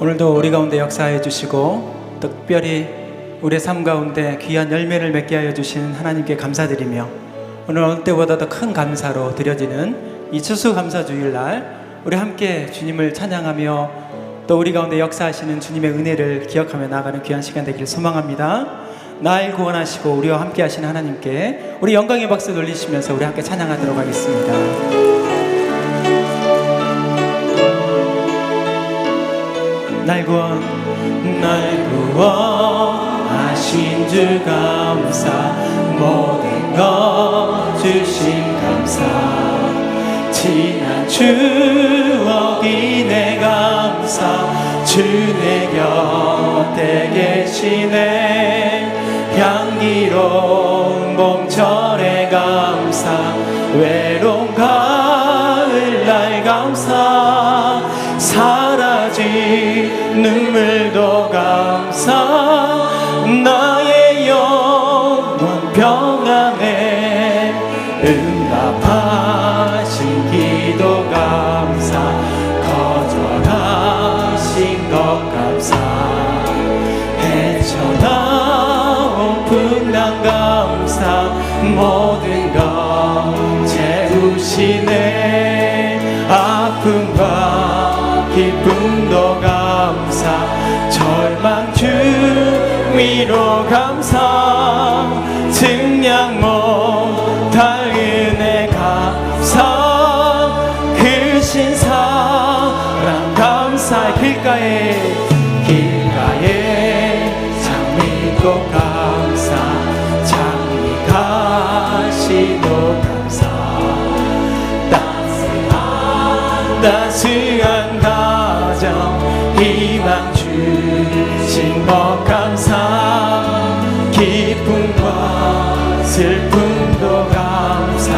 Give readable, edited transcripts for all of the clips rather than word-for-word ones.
오늘도 우리 가운데 역사해 주시고 특별히 우리의 삶 가운데 귀한 열매를 맺게 하여 주신 하나님께 감사드리며 오늘 어느 때보다 더 큰 감사로 드려지는 이 추수감사주일날 우리 함께 주님을 찬양하며 또 우리 가운데 역사하시는 주님의 은혜를 기억하며 나아가는 귀한 시간 되기를 소망합니다. 날 구원하시고 우리와 함께 하시는 하나님께 우리 영광의 박수 돌리시면서 우리 함께 찬양하도록 하겠습니다. 날 구원하신 주 감사, 모든 것 주신 감사, 지난 추억이 내 감사, 주 내 곁에 계시네. 향기로운 봄철의 감사, 외로운 가을날 감사, 사라진 눈물도 감사, 나의 영혼 평안에 응답하신 기도 감사, 거절하신 것 감사, 헤쳐나온 풍랑 감사, 모든 것 채우시네. 아픔과 기쁨도 감사, 절망 주 위로 감사, 증량 못할 은혜 감사, 크신 사랑 감사. 길가에 장미꽃 감사, 장미가시도 감사, 따스한 가정 희망 주신 것 감사, 기쁨과 슬픔도 감사,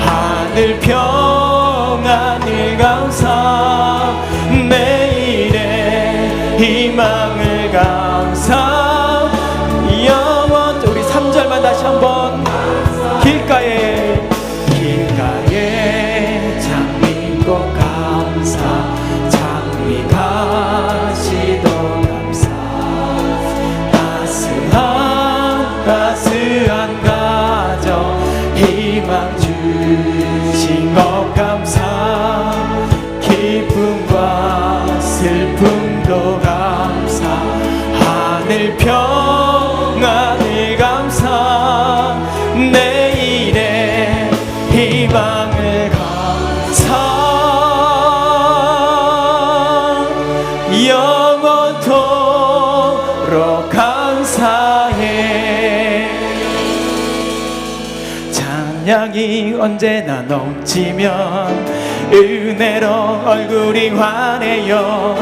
하늘 평안을 감사, 내일의 희망을 감사. 영원. 우리 3절만 다시 한번. 길가에 장미꽃 감사, 장미가시도 감사, 따스한 가정 희망 주신 것 감사, 기쁨과 슬픔도 감사, 하늘 평안을 감사, 내일의 희망을 감사, 영원토록 감사해. 찬양이 언제나 넘치면 은혜로 얼굴이 환해요.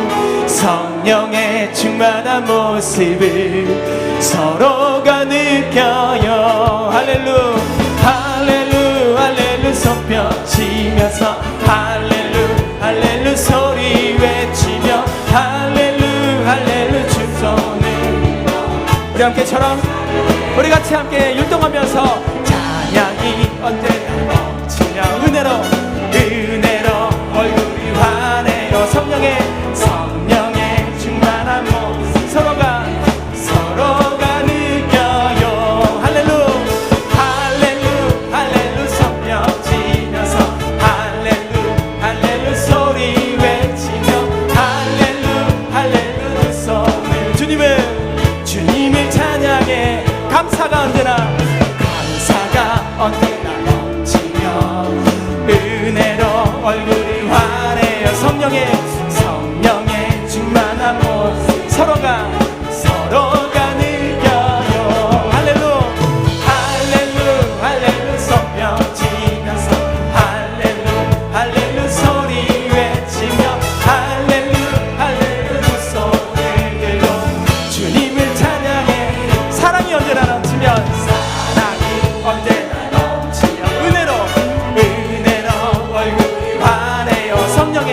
성령의 충만한 모습을 서로가 느껴요. 할렐루 할렐루 할렐루 손뼉치면서 할렐루 할렐루 소리 외치며 할렐루 할렐루 춤소는 우리 함께처럼 우리 같이 함께 율동하면서 찬양이 언제나 넘치며 은혜로 얼굴이 환해요. 성령의 충만한 모습 서로가 느껴요. 할렐루 할렐루 할렐루 손뼉치면서 할렐루 할렐루 소리 외치며 할렐루 할렐루 두 손을 주님을 찬양해. 감사가 언제나 넘치며 은혜로 얼굴이 환해요. 성령의 충만한 모습 서로가 느껴요. 할렐루 할렐루 할렐루 손뼉치면서 할렐루 할렐루 소리 외치며 할렐루 할렐루 두 손을 들고 주님을 찬양해. 사랑이 언제나 넘치면 은혜로 얼굴이 환해요. 성령의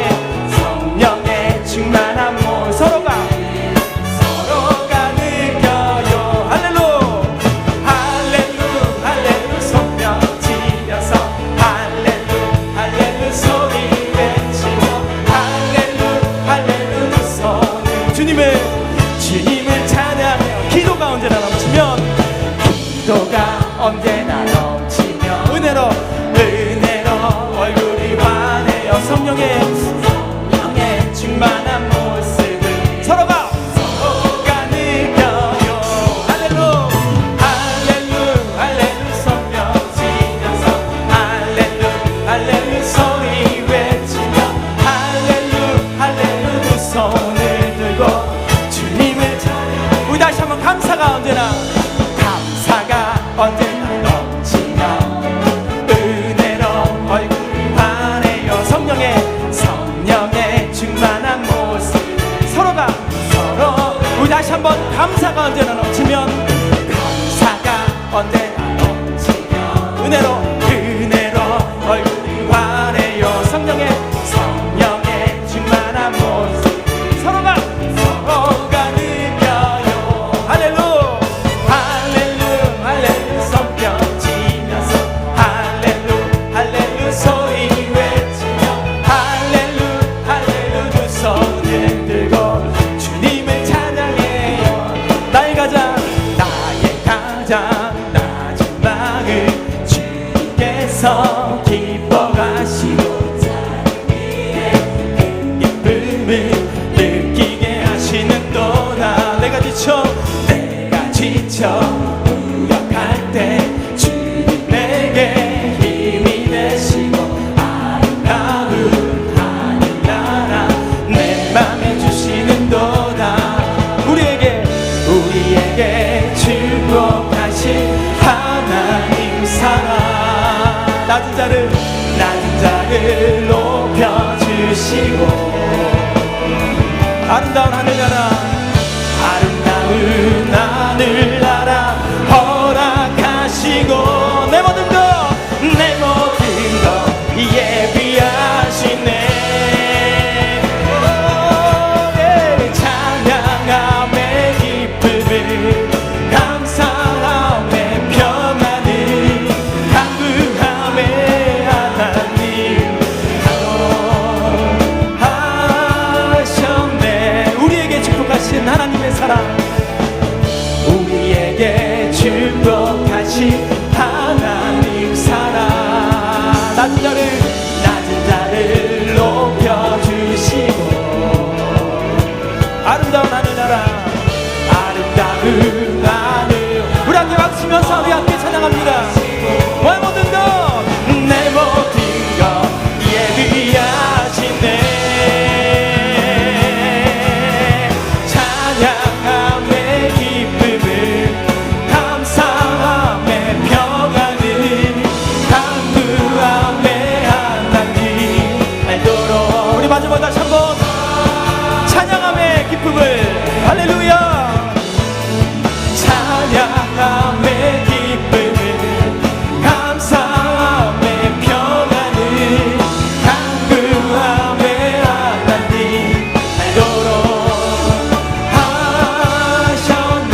위에서 기뻐하시고 큰 기쁨을 느끼게 하시는도다. 내가 지쳐 무력할 때 주님 내게 힘이 되시고 아름다운 하늘나라 내 맘에 주시는도다. 우리에게 축복하신 하나님 사랑, 낮은 자를 높여주시고 아름다운 하늘나라 허락하시고 내 모든 것 예비하시네. 찬양함의 기쁨을 감사함의 평안을 간구함의 하나님 하셨네. 우리에게 축복하신 하나님의 사랑, 우리에게 축복하신 하나님 사랑, 낮은 자를 높여주시고 아름다운 하늘나라 아름다운 하늘. 우리 함께 박수치면서 우리 함께 찬양합니다. 내 모든 것 예비하시네. 찬양함의 기쁨을 감사함의 평안을 간구함의 하나님 알도록. 우리 마지막 다시 한번 찬양함의 기쁨을, 할렐루야. 찬양함의 기쁨을 감사함의 평안을 간구함의 하나님 알도록 하셨네.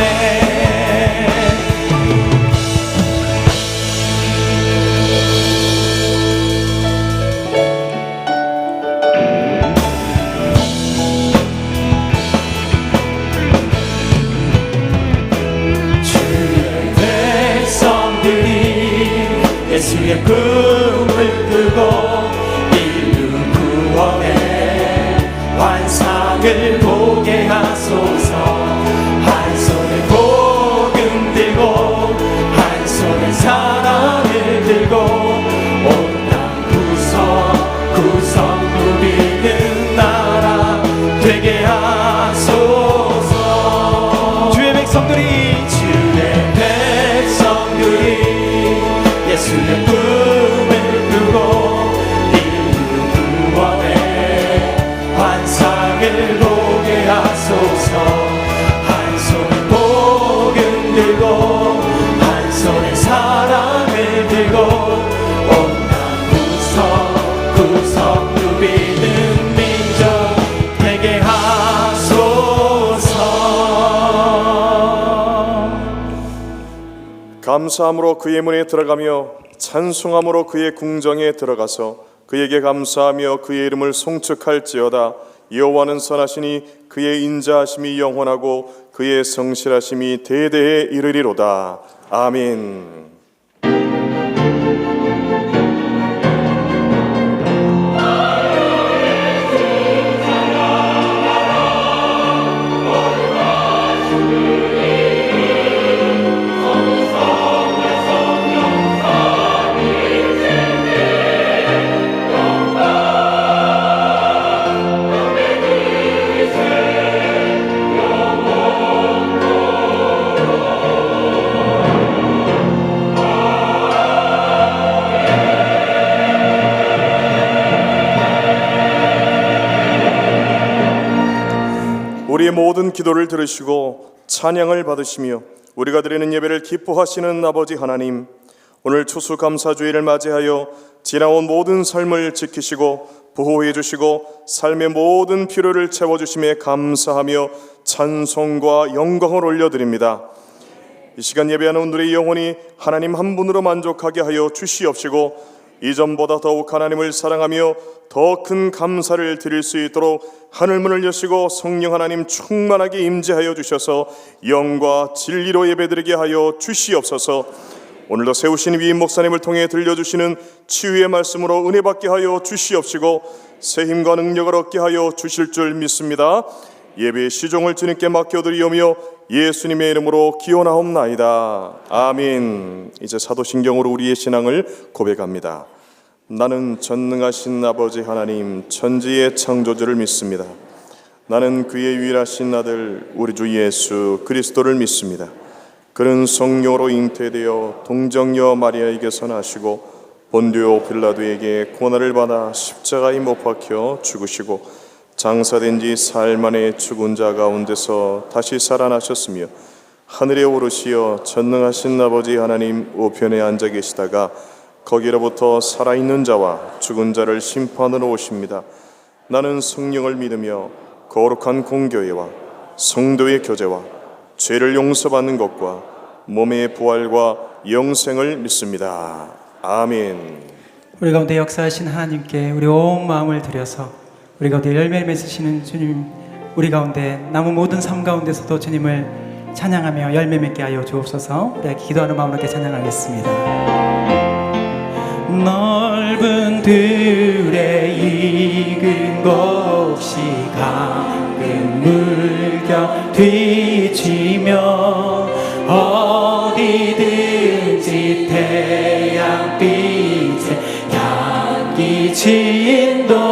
예수의 꿈을 꾸고 이룬 구원의 환상을 보게 하소서. 한 손에 복음 들고 한 손에 사랑을 들고 온 땅 구석구석 누비는 나라 되게 하소서. 주의 백성들이 예수의 꿈을 꾸고 이룬 구원의 환상을 보게 하소서. 한 손에 복음 들고 한 손에 사랑을 들고 온 땅 구석구석 누비는 민족 되게 하소서. 감사함으로 그의 문에 들어가며 찬송함으로 그의 궁정에 들어가서 그에게 감사하며 그의 이름을 송축할지어다. 여호와는 선하시니 그의 인자하심이 영원하고 그의 성실하심이 대대에 이르리로다. 아멘. 우리의 모든 기도를 들으시고 찬양을 받으시며 우리가 드리는 예배를 기뻐하시는 아버지 하나님, 오늘 추수감사주일을 맞이하여 지나온 모든 삶을 지키시고 보호해 주시고 삶의 모든 필요를 채워주심에 감사하며 찬송과 영광을 올려드립니다. 이 시간 예배하는 우리의 영혼이 하나님 한 분으로 만족하게 하여 주시옵시고 이전보다 더욱 하나님을 사랑하며 더 큰 감사를 드릴 수 있도록 하늘문을 여시고 성령 하나님 충만하게 임재하여 주셔서 영과 진리로 예배드리게 하여 주시옵소서. 오늘도 세우신 위임 목사님을 통해 들려주시는 치유의 말씀으로 은혜 받게 하여 주시옵시고 새 힘과 능력을 얻게 하여 주실 줄 믿습니다. 예배의 시종을 주님께 맡겨드리오며 예수님의 이름으로 기원하옵나이다. 아멘. 이제 사도신경으로 우리의 신앙을 고백합니다. 나는 전능하신 아버지 하나님 천지의 창조주를 믿습니다. 나는 그의 유일하신 아들 우리 주 예수 그리스도를 믿습니다. 그는 성령으로 잉태되어 동정녀 마리아에게서 나시고 본디오 빌라도에게 고난을 받아 십자가에 못 박혀 죽으시고 장사된 지 사흘 만에 죽은 자 가운데서 다시 살아나셨으며 하늘에 오르시어 전능하신 아버지 하나님 우편에 앉아 계시다가 거기로부터 살아있는 자와 죽은 자를 심판으로 오십니다. 나는 성령을 믿으며 거룩한 공교회와 성도의 교제와 죄를 용서받는 것과 몸의 부활과 영생을 믿습니다. 아멘. 우리 가운데 역사하신 하나님께 우리 온 마음을 들여서 우리 가운데 열매를 맺으시는 주님, 우리 가운데 남은 모든 삶 가운데서도 주님을 찬양하며 열매 맺게 하여 주옵소서. 우리가 기도하는 마음으로 함께 찬양하겠습니다. 넓은 들에 익은 곳이 가끔 물결 뒤치며 어디든지 태양빛에 향기 진동하도다.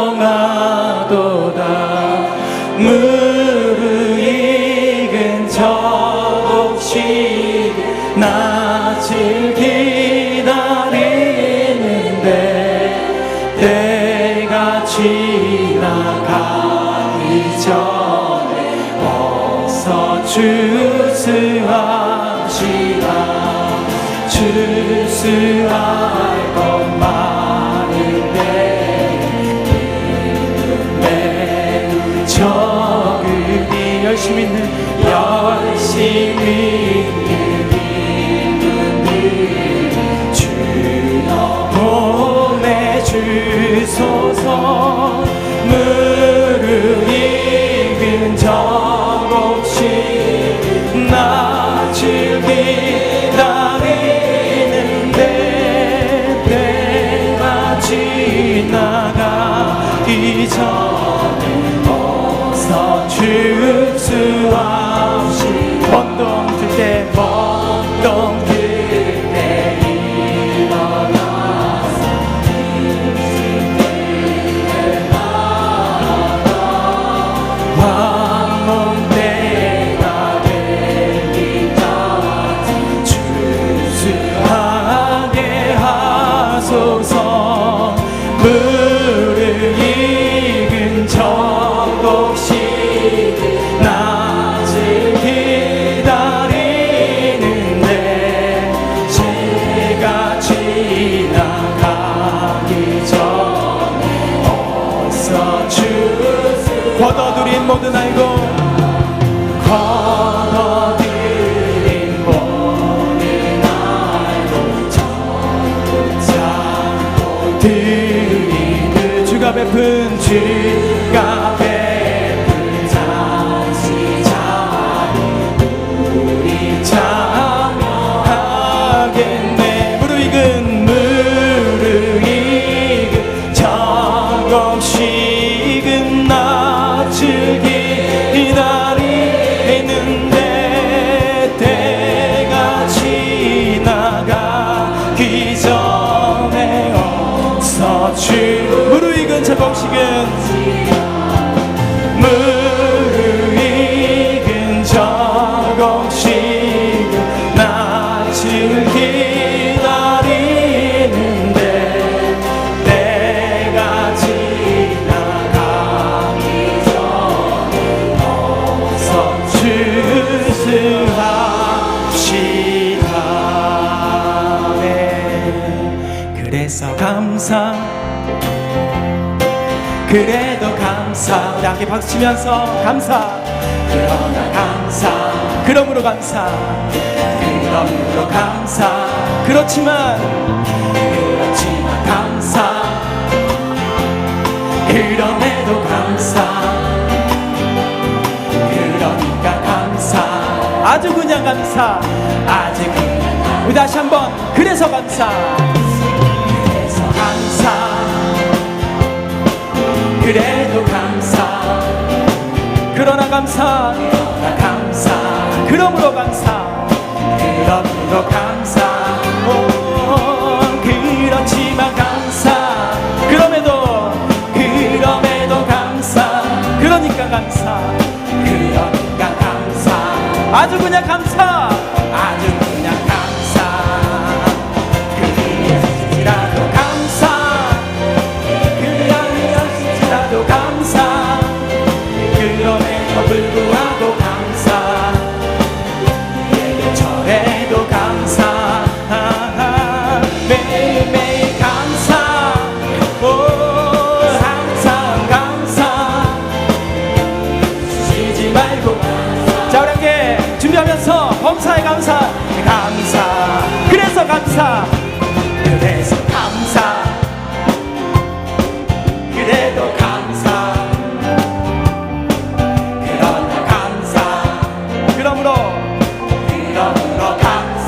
무르익은 저 곡식 낯을 기다리는데 때가 지나가기 전에 어서 추수하시라. 추수할 것 많은데 기쁨에 적으니 열심히 있는 이분들 주여 보내주소서. 무르익은 저 곡식 낯을 기다리는데 때가 지나가기 전에 어서 추수하시. 번동 들 때 번동 들 때 일어나서 황혼 때가 되기까지 추수하게 하소서. 무르익은 저 곡식 낯을 기다리는데 새가 지나가기 전에 어서 주소. 거둬들인 모든 아이고 거둬들인 모든 아이고 전부 잡고 드리는 주가 베푼 주가 베푼 잔치 자리 우리 참여하겠네. 무르익은 저 곡식은 낯을 기다리는데 때가 지나가기 전에 어서 무르익은 저 곡식은 무르익은 저 곡식은 낯을 기다리는데 때가 지나가기 전에 어서 추수합시다. 그래서 감사 그래도 감사. 우리 함께 박수치면서 감사. 그러나 감사. 그러므로 감사. 그러므로 감사. 그렇지만 감사. 그럼에도 감사. 그러니까 감사. 아주 그냥 감사. 아주 그냥 감사. 우리 다시 한번 그래서 감사. 그래서 감사. 그래도 감사. 그러나 감사. 그러나 감사. 그러므로 감사. 그러므로 감사. 그렇지만 감사. 그럼에도 감사. 그러니까 감사. 그러니까 감사. 아주 그냥 감사. 아주 그냥 감사. 그리하실지라도 감사. 그리하실지라도 감사. 그럼에도 불구하고 감사. 저래도 감사. 매일매일 감사. 항상 감사. 쉬지 말고. 자, 우리 함께 준비하면서 범사에 감사. 감사. 그래서 감사. 그래서 감사. 그래도 감사. 그러나 감사. 그러므로 감사.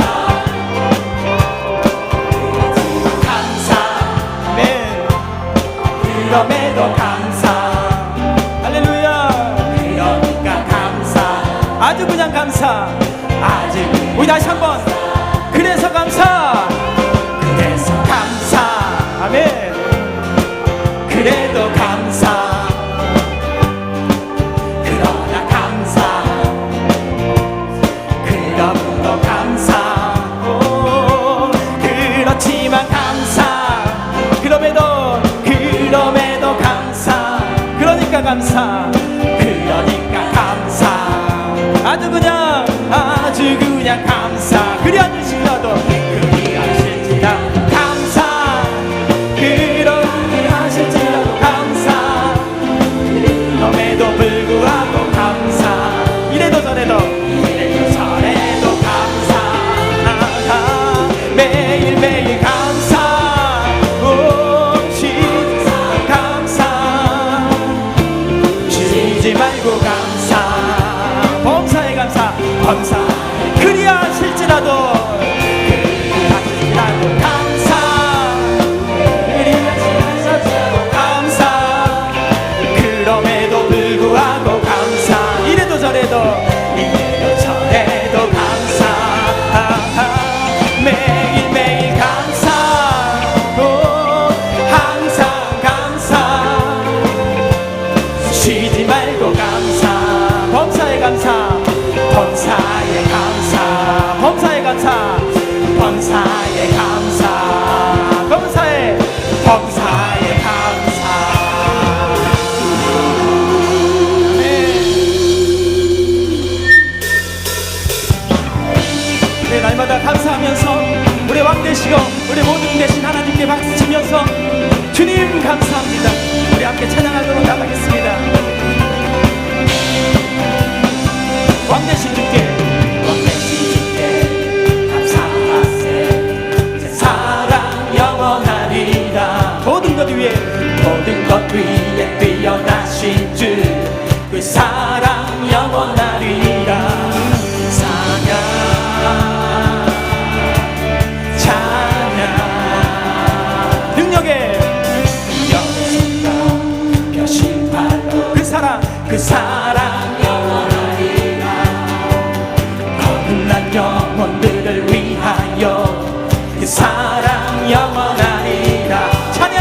감사. 아멘. 그럼에도 감사. 할렐루야. 그러니까 감사. 아주 그냥 감사. 아주. 우리 다시 한번. 그래서 감사. 그래서 감사. 아멘. 그래도 감사. 그러나 감사. 그러므로 감사. 그렇지만 감사. 그럼에도 감사. 그러니까 감사. 그러니까 감사. 아주 그냥 감사. 그리하실지라도 감사. 그리하실지라도 감사. 그럼에도 불구하고 감사. 이래도 저래도 감사. 매일매일 감사. 쉬지 말고 감사. 범사에 감사. 범사. 그리하실지라도 감사. 그리하실지라도 감사. 그럼에도 불구하고 감사. 이래도 저래도 감사. 매일매일 감사. 항상 감사. 쉬지 말고 감사. 범사에 감사. 범사에 감사. 범사에 감사. 범사에 감사. 범사에 감사. 네, 날마다 감사하면서 우리 왕 되시고 우리 모든 대신 하나님께 박수 치면서 주님 감사합니다. 우리 함께 찬양하도록 나가겠습니다. 왕 되신 주께 감사하세. 제 사랑 영원하리라. 모든 것 위에 뛰어나신 주 그 사랑 영원하리라. 찬양 능력의 벼슬발로 그 사랑 영원하리라. 거듭난 영혼들을 위하여 그 사랑 영원하리라. 찬양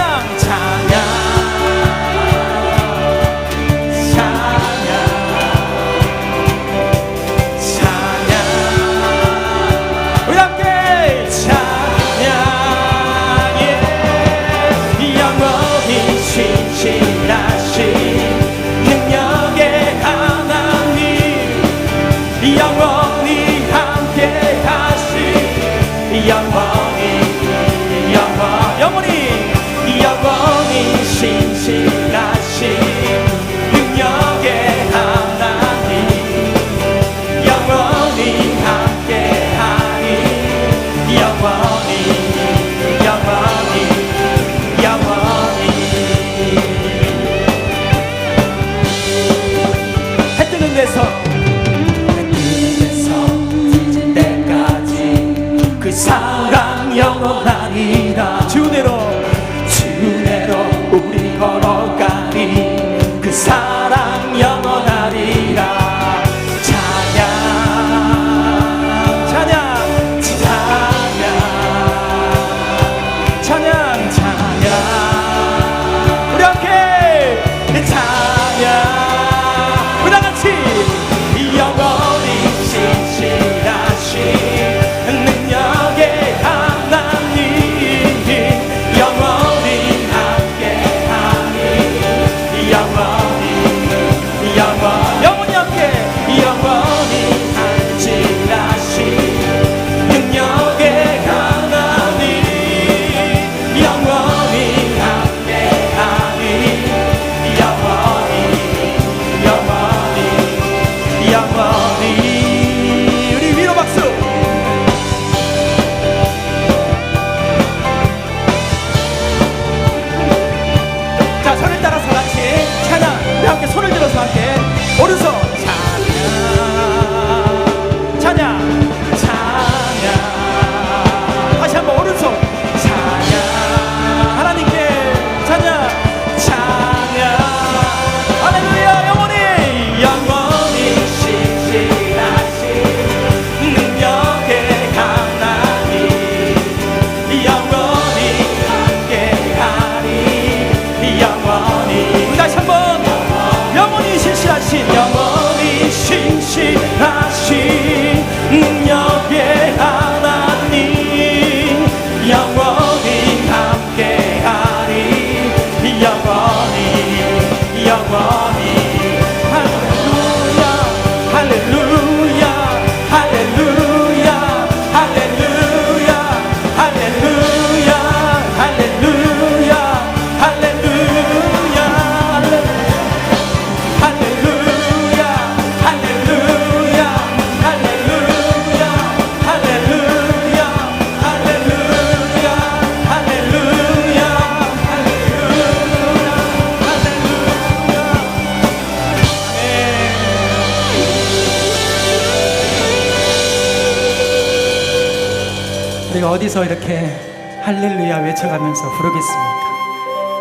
어디서 이렇게 할렐루야 외쳐가면서 부르겠습니까?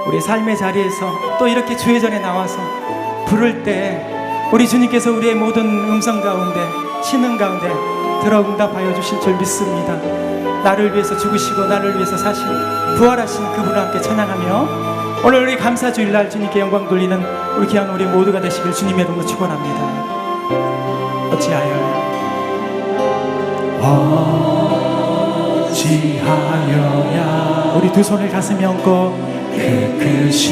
우리 삶의 자리에서 또 이렇게 주의 전에 나와서 부를 때 우리 주님께서 우리의 모든 음성 가운데, 신음 가운데 들어 응답하여 주실 줄 믿습니다. 나를 위해서 죽으시고 나를 위해서 사신 부활하신 그분을 함께 찬양하며 오늘 우리 감사주일날 주님께 영광 돌리는 우리 귀한 우리 모두가 되시길 주님의 이름으로 축원합니다. 어찌하여야 우리 두 손을 가슴에 얹고 그 크신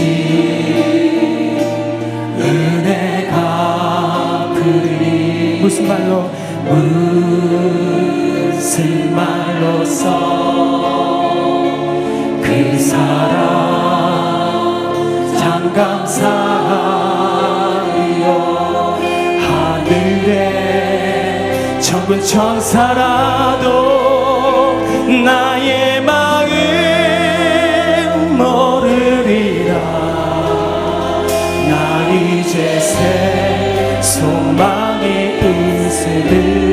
은혜가 그리 무슨 말로써 그 사랑 참 감사하리요. 하늘에 천군 천사라도 나의 마음 모르리라. 나 이제 새 소망이 있으리.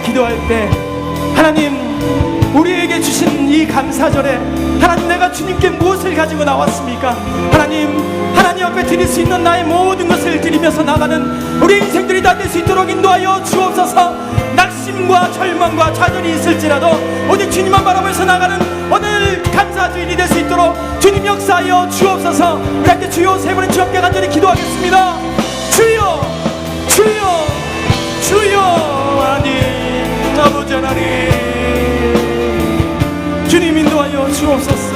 기도할 때 하나님 우리에게 주신 이 감사절에 하나님 내가 주님께 무엇을 가지고 나왔습니까? 하나님 앞에 드릴 수 있는 나의 모든 것을 드리면서 나가는 우리 인생들이 다 될 수 있도록 인도하여 주옵소서. 낙심과 절망과 좌절이 있을지라도 오직 주님만 바라보면서 나가는 오늘 감사주일이 될 수 있도록 주님 역사하여 주옵소서. 우리 함께 주여 세 번의 주 함께 간절히 기도하겠습니다. 주여 주여 주여 하나님 아버지 하나님 주님 인도하여 주옵소서.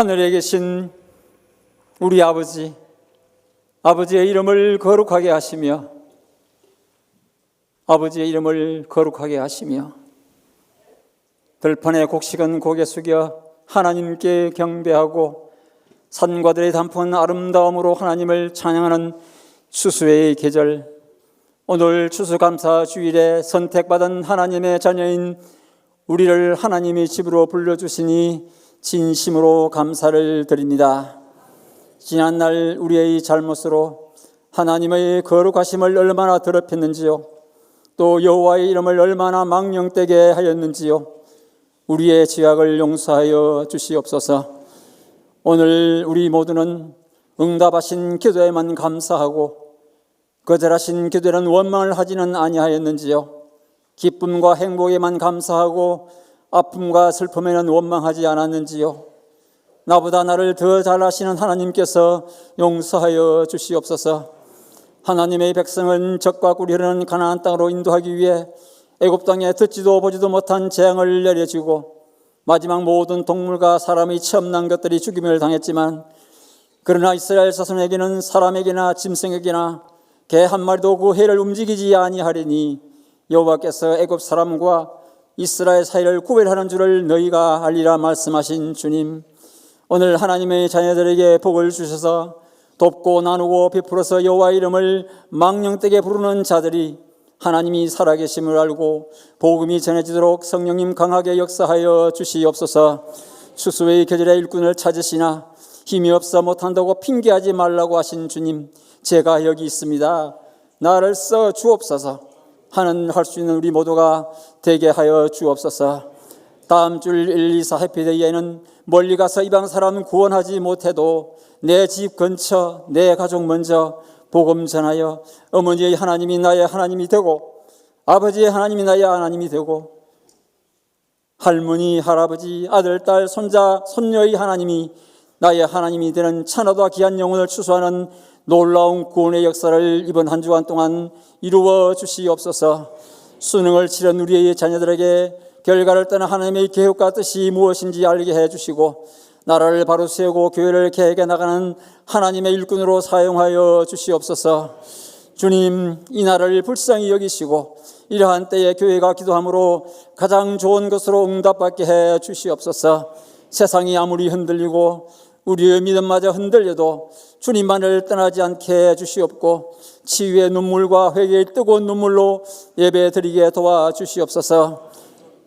하늘에 계신 우리 아버지, 아버지의 이름을 거룩하게 하시며 아버지의 이름을 거룩하게 하시며 들판의 곡식은 고개 숙여 하나님께 경배하고 산과들의 단풍은 아름다움으로 하나님을 찬양하는 추수의 계절, 오늘 추수감사 주일에 선택받은 하나님의 자녀인 우리를 하나님의 집으로 불러주시니 진심으로 감사를 드립니다. 지난날 우리의 잘못으로 하나님의 거룩하심을 얼마나 더럽혔는지요, 또 여호와의 이름을 얼마나 망령되게 하였는지요, 우리의 죄악을 용서하여 주시옵소서. 오늘 우리 모두는 응답하신 기도에만 감사하고 거절하신 기도에는 원망을 하지는 아니하였는지요, 기쁨과 행복에만 감사하고 아픔과 슬픔에는 원망하지 않았는지요. 나보다 나를 더 잘하시는 하나님께서 용서하여 주시옵소서. 하나님의 백성은 적과 꿀이 흐르는 가나안 땅으로 인도하기 위해 애굽 땅에 듣지도 보지도 못한 재앙을 내려주고 마지막 모든 동물과 사람이 처음 난 것들이 죽임을 당했지만, 그러나 이스라엘 자손에게는 사람에게나 짐승에게나 개 한 마리도 그 해를 움직이지 아니하리니 여호와께서 애굽 사람과 이스라엘 사이를 구별하는 줄을 너희가 알리라 말씀하신 주님, 오늘 하나님의 자녀들에게 복을 주셔서 돕고 나누고 베풀어서 여호와의 이름을 망령되게 부르는 자들이 하나님이 살아계심을 알고 복음이 전해지도록 성령님 강하게 역사하여 주시옵소서. 추수의 계절에 일꾼을 찾으시나 힘이 없어 못한다고 핑계하지 말라고 하신 주님, 제가 여기 있습니다, 나를 써 주옵소서 하는 할 수 있는 우리 모두가 되게 하여 주옵소서. 다음 주 1, 2, 4 해피데이에는 멀리 가서 이방 사람 구원하지 못해도 내 집 근처, 내 가족 먼저 복음 전하여 어머니의 하나님이 나의 하나님이 되고 아버지의 하나님이 나의 하나님이 되고 할머니, 할아버지, 아들, 딸, 손자, 손녀의 하나님이 나의 하나님이 되는 찬하다 귀한 영혼을 추수하는 놀라운 구원의 역사를 이번 한 주간 동안 이루어 주시옵소서. 수능을 치른 우리의 자녀들에게 결과를 떠나 하나님의 계획과 뜻이 무엇인지 알게 해주시고 나라를 바로 세우고 교회를 계획해 나가는 하나님의 일꾼으로 사용하여 주시옵소서. 주님, 이 나라를 불쌍히 여기시고 이러한 때에 교회가 기도함으로 가장 좋은 것으로 응답받게 해 주시옵소서. 세상이 아무리 흔들리고 우리의 믿음마저 흔들려도 주님만을 떠나지 않게 해 주시옵고 치유의 눈물과 회개의 뜨거운 눈물로 예배드리게 도와주시옵소서.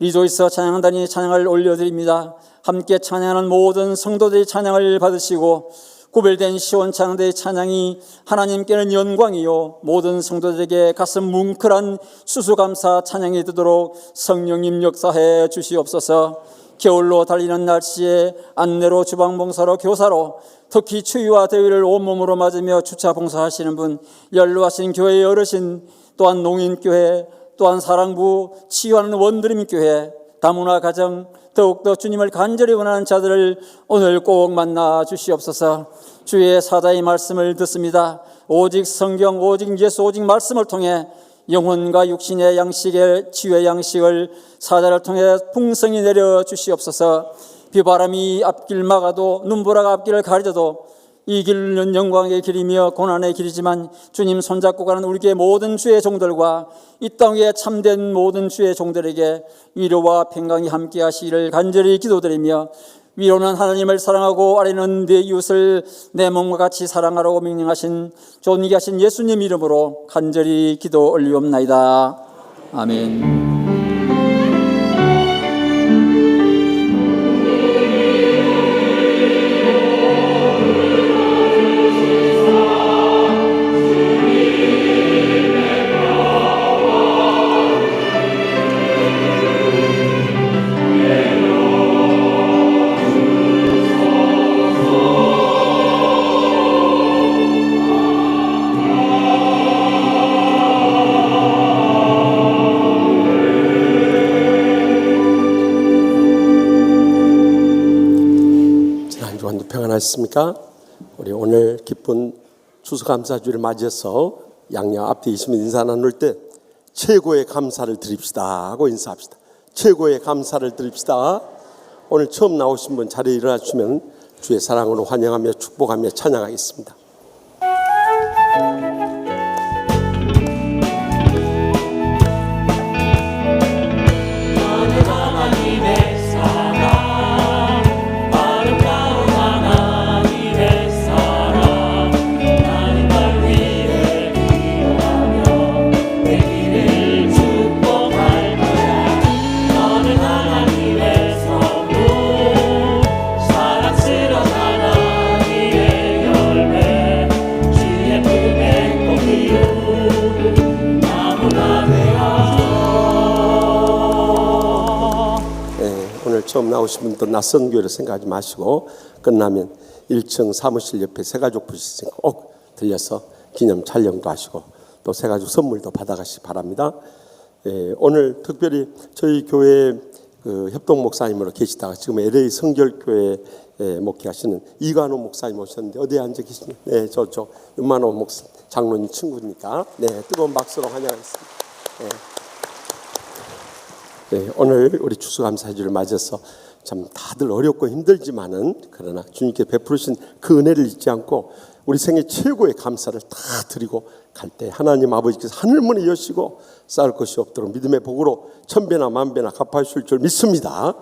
리조이스 찬양단이 찬양을 올려드립니다. 함께 찬양하는 모든 성도들의 찬양을 받으시고 구별된 시온 찬양대의 찬양이 하나님께는 영광이요 모든 성도들에게 가슴 뭉클한 수수감사 찬양이 되도록 성령님 역사해 주시옵소서. 겨울로 달리는 날씨에 안내로, 주방봉사로, 교사로 특히 추위와 더위를 온몸으로 맞으며 주차 봉사하시는 분, 연로하신 교회의 어르신, 또한 농인교회, 또한 사랑부, 치유하는 원드림교회, 다문화 가정, 더욱더 주님을 간절히 원하는 자들을 오늘 꼭 만나 주시옵소서. 주의 사자의 말씀을 듣습니다. 오직 성경, 오직 예수, 오직 말씀을 통해 영혼과 육신의 양식의 치유의 양식을 사자를 통해 풍성히 내려 주시옵소서. 비바람이 앞길 막아도 눈보라가 앞길을 가려도 이 길은 영광의 길이며 고난의 길이지만 주님 손잡고 가는 우리의 모든 주의 종들과 이 땅에 참된 모든 주의 종들에게 위로와 평강이 함께 하시기를 간절히 기도드리며, 위로는 하나님을 사랑하고 아래는 내 이웃을 내 몸과 같이 사랑하라고 명령하신 존귀 하신 예수님 이름으로 간절히 기도 올리옵나이다. 아멘. 평안하셨습니까? 우리 오늘 기쁜 추수감사주를 맞이해서 양양 앞뒤 있으면 인사 나눌 때 최고의 감사를 드립시다 하고 인사합시다. 최고의 감사를 드립시다. 오늘 처음 나오신 분 자리에 일어나 주시면 주의 사랑으로 환영하며 축복하며 찬양하겠습니다. 처음 나오신 분들 낯선 교회를 생각하지 마시고 끝나면 1층 사무실 옆에 새가족 부시니까 꼭 들려서 기념 촬영도 하시고 또 새가족 선물도 받아가시기 바랍니다. 오늘 특별히 저희 교회 그 협동 목사님으로 계시다가 지금 LA 성결교회 목회하시는 이관호 목사님 오셨는데 어디에 앉아 계십니까? 네, 저쪽 윤만호 목사 장로님 친구니까 네, 뜨거운 박수로 환영하겠습니다. 네. 네, 오늘 우리 추수감사주를 맞아서 참 다들 어렵고 힘들지만은 그러나 주님께 베푸신 그 은혜를 잊지 않고 우리 생애 최고의 감사를 다 드리고 갈 때 하나님 아버지께서 하늘문을 여시고 쌓을 것이 없도록 믿음의 복으로 천배나 만배나 갚아주실 줄 믿습니다.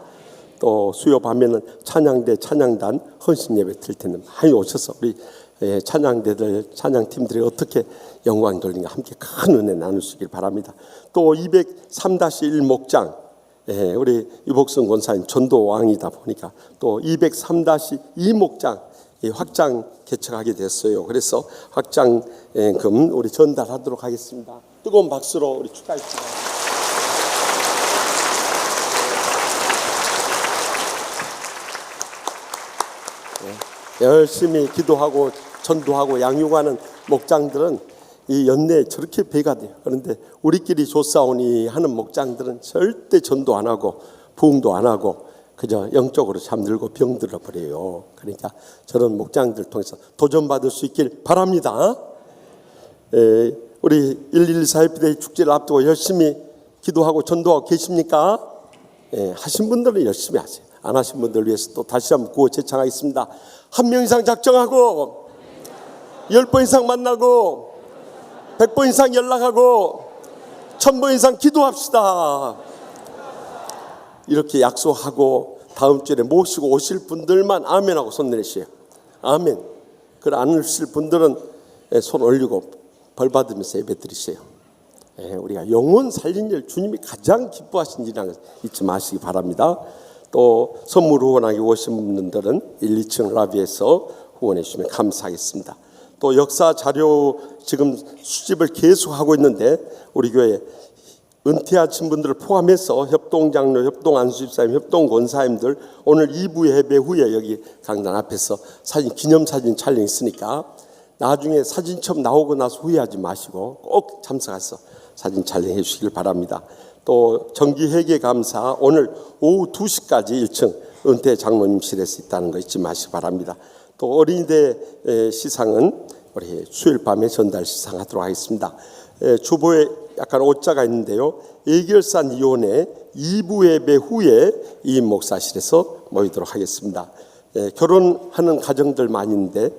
또 수요 밤에는 찬양대 찬양단 헌신 예배 드릴 텐데 많이 오셔서 우리 찬양대들 찬양팀들이 어떻게 영광 돌리는가 함께 큰 은혜 나누시길 바랍니다. 또 203-1 목장 우리 유복성 권사님 전도왕이다 보니까 또 203-2 목장 확장 개척하게 됐어요. 그래서 확장금 우리 전달하도록 하겠습니다. 뜨거운 박수로 우리 축하합시다. 열심히 기도하고 전도하고 양육하는 목장들은 이 연내에 저렇게 배가 돼요. 그런데 우리끼리 조싸우니 하는 목장들은 절대 전도 안 하고 부흥도 안 하고 그저 영적으로 잠들고 병들어 버려요. 그러니까 저런 목장들 통해서 도전받을 수 있길 바랍니다. 우리 114 해피데이 축제를 앞두고 열심히 기도하고 전도하고 계십니까? 하신 분들은 열심히 하세요. 안 하신 분들 위해서 또 다시 한번 구호 제창하겠습니다. 1명 이상 작정하고 10번 이상 만나고 100번 이상 연락하고 1000번 이상 기도합시다. 이렇게 약속하고 다음 주에 모시고 오실 분들만 아멘하고 손 내리세요. 아멘. 그걸 안 오실 분들은 손 올리고 벌 받으면서 예배 드리세요. 우리가 영혼 살린 일 주님이 가장 기뻐하신 일이라는 걸 잊지 마시기 바랍니다. 또 선물 후원하기 오신 분들은 1, 2층 라비에서 후원해 주시면 감사하겠습니다. 또 역사 자료 지금 수집을 계속하고 있는데 우리 교회 은퇴하신 분들을 포함해서 협동장로, 협동안수집사님, 협동권사님들 오늘 2부 예배 후에 여기 강단 앞에서 기념사진 촬영 있으니까 나중에 사진첩 나오고 나서 후회하지 마시고 꼭 참석해서 사진 촬영해 주시길 바랍니다. 또 정기회계 감사 오늘 오후 2시까지 1층 은퇴 장로님실에서 있다는 거 잊지 마시기 바랍니다. 또 어린이대 시상은 우리 수요일 밤에 전달 시상하도록 하겠습니다. 주보에 약간 오자가 있는데요. 예결산 이혼회 2부 예배 후에 이인 목사실에서 모이도록 하겠습니다. 결혼하는 가정들 많이 있는데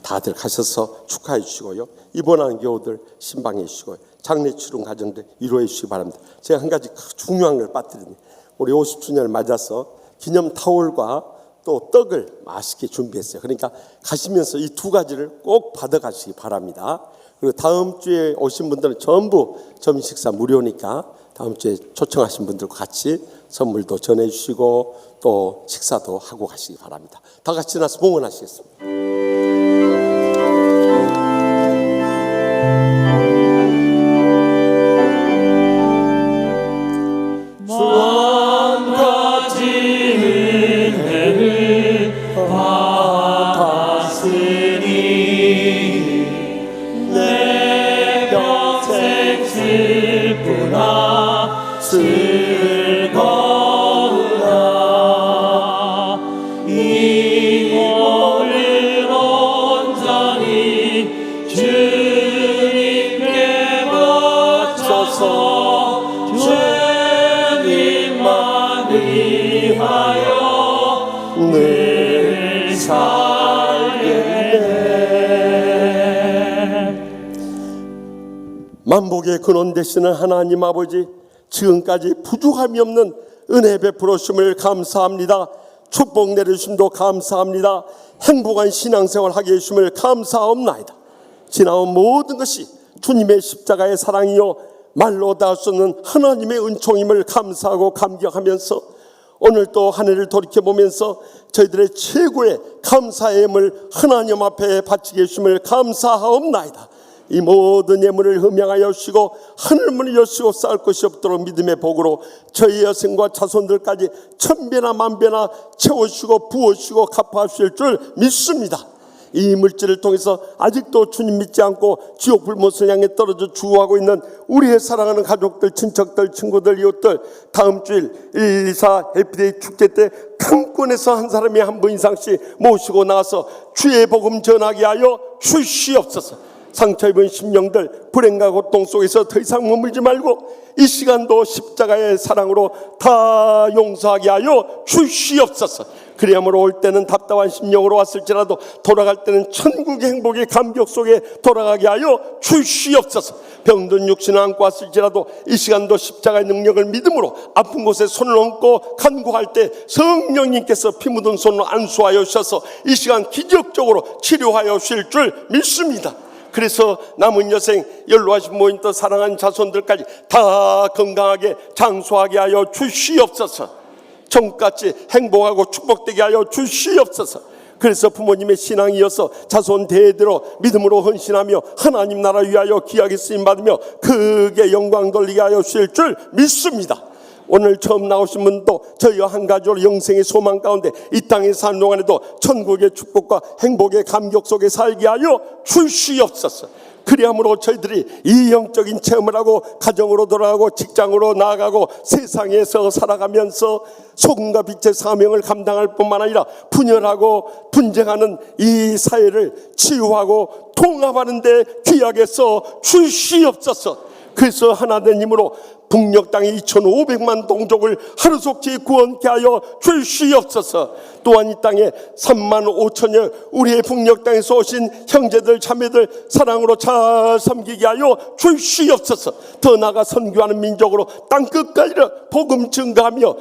다들 가셔서 축하해 주시고요. 입원한 교우들 신방해 주시고요. 장례 치른 가정들 이루어 주시기 바랍니다. 제가 한 가지 중요한 걸 빠뜨리네. 우리 50주년을 맞아서 기념 타올과 또 떡을 맛있게 준비했어요. 그러니까 가시면서 이 두 가지를 꼭 받아가시기 바랍니다. 그리고 다음 주에 오신 분들은 전부 점심 식사 무료니까 다음 주에 초청하신 분들과 같이 선물도 전해주시고 또 식사도 하고 가시기 바랍니다. 다 같이 나서 봉헌하시겠습니다. 즐거우나 이 몸을 만복의 근원 되시는 하나님 아버지, 지금까지 부족함이 없는 은혜 베풀어 주심을 감사합니다. 축복 내려주심도 감사합니다. 행복한 신앙생활 하게 해주심을 감사옵나이다. 지나온 모든 것이 주님의 십자가의 사랑이요 말로 닿을 수 없는 하나님의 은총임을 감사하고 감격하면서 오늘 또 한 해를 돌이켜보면서 저희들의 최고의 감사의 예물 하나님 앞에 바치게 해주심을 감사하옵나이다. 이 모든 예물을 흠양하여 주시고 하늘문을 여시고 쌓을 것이 없도록 믿음의 복으로 저희 여생과 자손들까지 천배나 만배나 채워주시고 부어주시고 갚아주실 줄 믿습니다. 이 물질을 통해서 아직도 주님 믿지 않고 지옥 불못을 향해 떨어져 죽어가고 있는 우리의 사랑하는 가족들, 친척들, 친구들, 이웃들, 다음 주일 124 해피데이 축제 때 강권에서 한 사람이 한 분 이상씩 모시고 나와서 주의 복음 전하게 하여 주시옵소서. 상처 입은 심령들, 불행과 고통 속에서 더 이상 머물지 말고 이 시간도 십자가의 사랑으로 다 용서하게 하여 주시옵소서. 그리하므로 올 때는 답답한 심령으로 왔을지라도 돌아갈 때는 천국의 행복의 감격 속에 돌아가게 하여 주시옵소서. 병든 육신을 안고 왔을지라도 이 시간도 십자가의 능력을 믿음으로 아픈 곳에 손을 얹고 간구할 때 성령님께서 피 묻은 손으로 안수하여 주셔서 이 시간 기적적으로 치료하여 주실 줄 믿습니다. 그래서 남은 여생 연로하신 모인도 사랑하는 자손들까지 다 건강하게 장수하게 하여 주시옵소서. 천국같이 행복하고 축복되게 하여 주시옵소서. 그래서 부모님의 신앙이 이어서 자손 대대로 믿음으로 헌신하며 하나님 나라 위하여 귀하게 쓰임받으며 크게 영광 돌리게 하여 주실 줄 믿습니다. 오늘 처음 나오신 분도 저희와 한 가족으로 영생의 소망 가운데 이 땅에 사는 동안에도 천국의 축복과 행복의 감격 속에 살게 하여 주시옵소서. 그리함으로 저희들이 이 영적인 체험을 하고 가정으로 돌아가고 직장으로 나아가고 세상에서 살아가면서 소금과 빛의 사명을 감당할 뿐만 아니라 분열하고 분쟁하는 이 사회를 치유하고 통합하는 데 귀하게 써 주시옵소서. 그래서 하나된 힘으로 북녘 땅의 2,500만 동족을 하루속히 구원케 하여 주시옵소서. 또한 이 땅에 3만 5천여 우리의 북녘 땅에서 오신 형제들 자매들 사랑으로 잘 섬기게 하여 주시옵소서. 더 나아가 선교하는 민족으로 땅끝까지 복음 증가하며